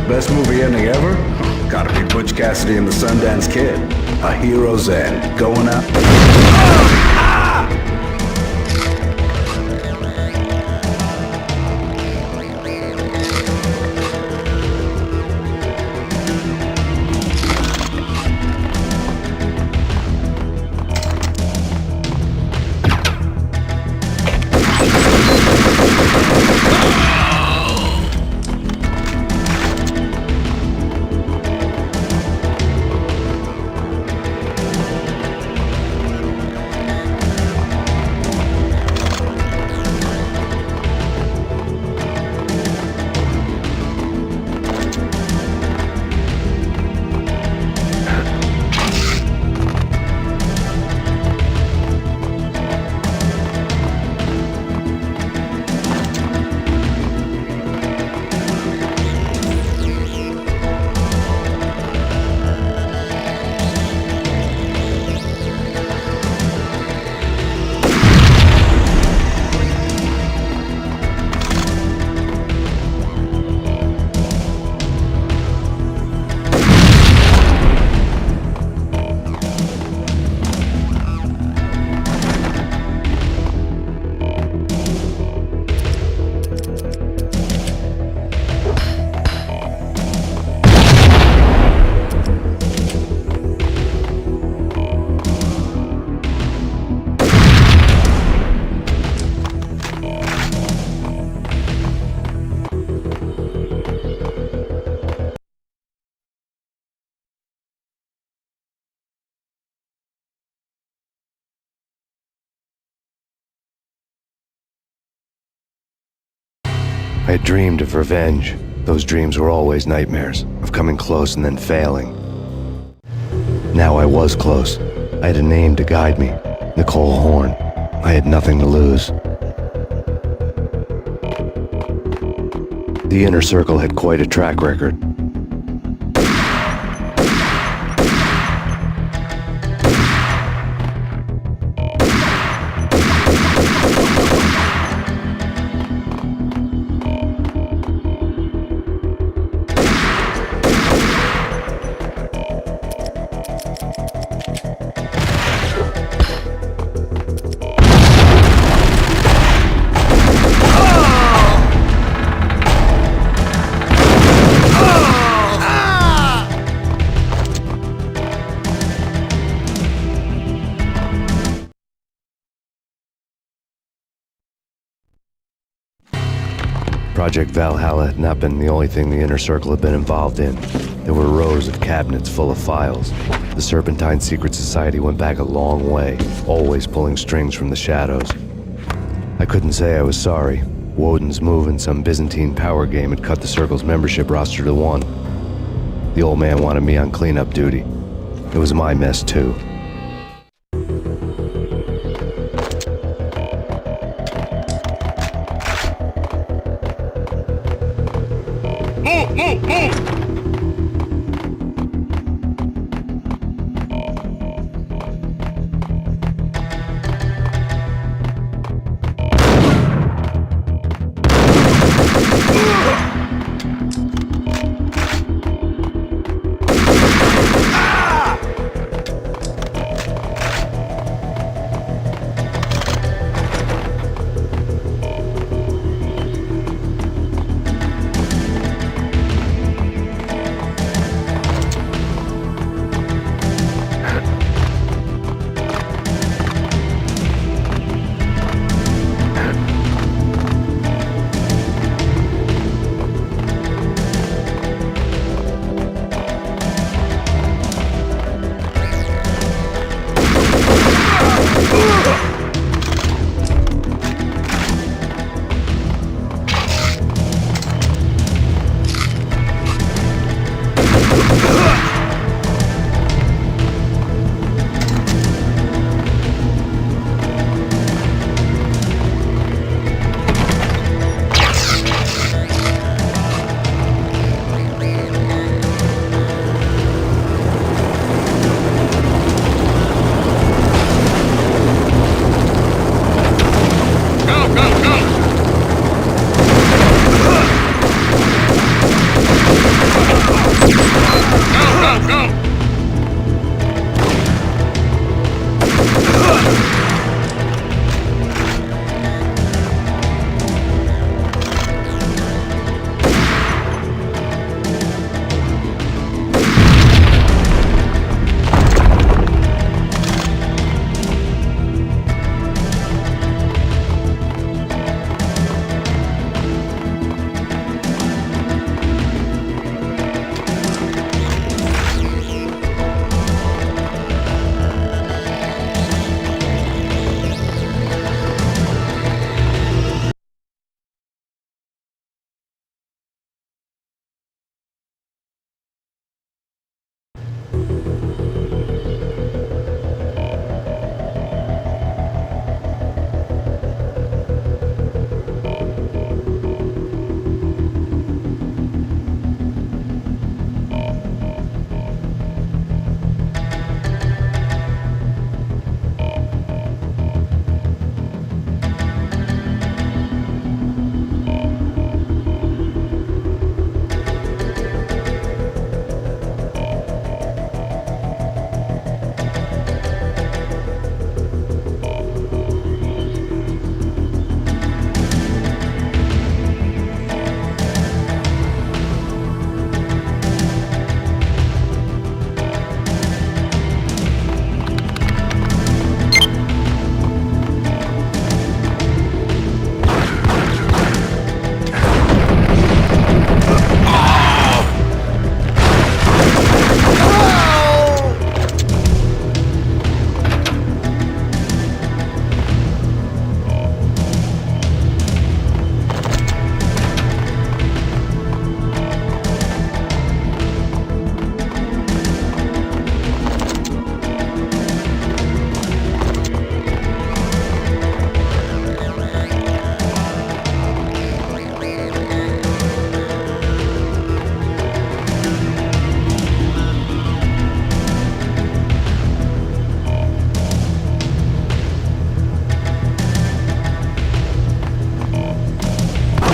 S8: Best movie ending ever? Gotta be Butch Cassidy and the Sundance Kid. A hero's end. Going out.
S2: I had dreamed of revenge. Those dreams were always nightmares, of coming close and then failing. Now I was close. I had a name to guide me, Nicole Horn. I had nothing to lose. The Inner Circle had quite a track record. Project Valhalla had not been the only thing the Inner Circle had been involved in. There were rows of cabinets full of files. The Serpentine Secret Society went back a long way, always pulling strings from the shadows. I couldn't say I was sorry. Woden's move in some Byzantine power game had cut the Circle's membership roster to 1. The old man wanted me on cleanup duty. It was my mess, too.
S14: Move, move, move!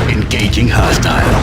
S15: Engaging hostile.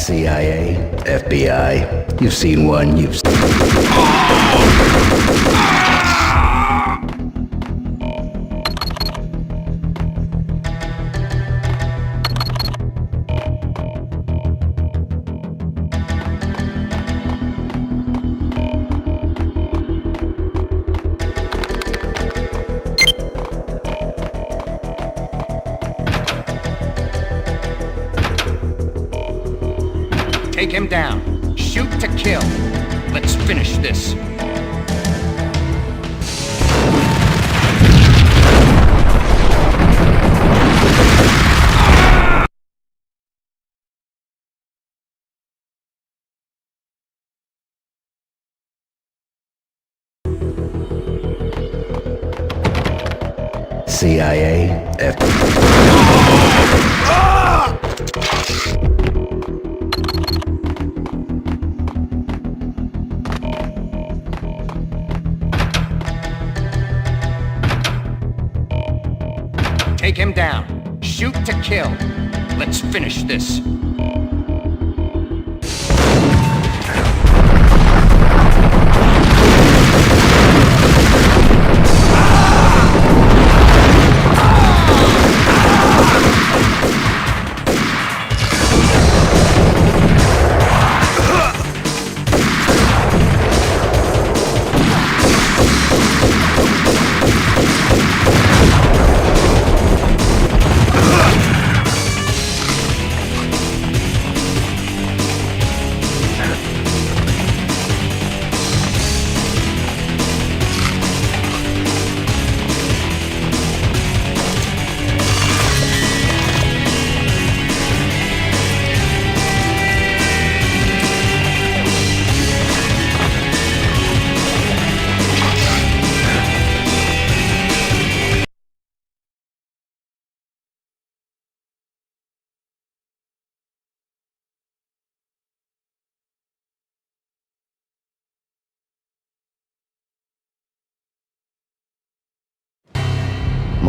S15: CIA, FBI, you've seen one, you've
S10: Take him down. Shoot to kill. Let's finish this.
S15: CIA,
S10: Take him down. Shoot to kill. Let's finish this.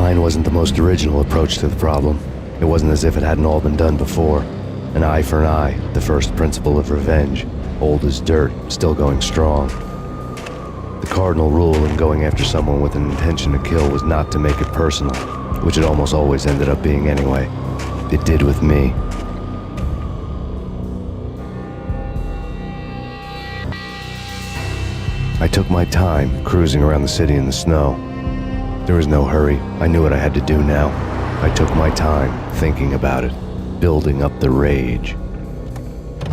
S2: Mine wasn't the most original approach to the problem. It wasn't as if it hadn't all been done before. An eye for an eye, the first principle of revenge. Old as dirt, still going strong. The cardinal rule in going after someone with an intention to kill was not to make it personal, which it almost always ended up being anyway. It did with me. I took my time, cruising around the city in the snow. There was no hurry. I knew what I had to do now. I took my time, thinking about it, building up the rage.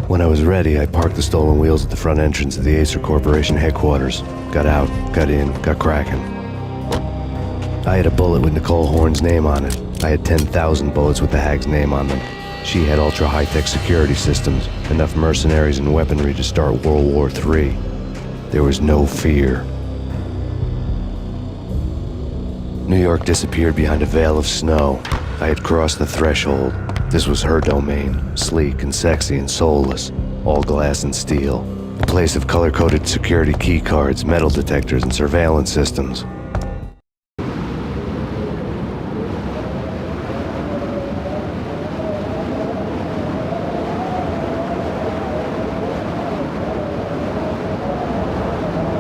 S2: When I was ready, I parked the stolen wheels at the front entrance of the Acer Corporation headquarters. Got out, got in, got cracking. I had a bullet with Nicole Horn's name on it. I had 10,000 bullets with the hag's name on them. She had ultra-high-tech security systems, enough mercenaries and weaponry to start World War III. There was no fear. New York disappeared behind a veil of snow. I had crossed the threshold. This was her domain, sleek and sexy and soulless, all glass and steel. A place of color-coded security key cards, metal detectors, and surveillance systems.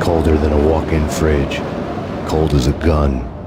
S2: Colder than a walk-in fridge. Cold as a gun.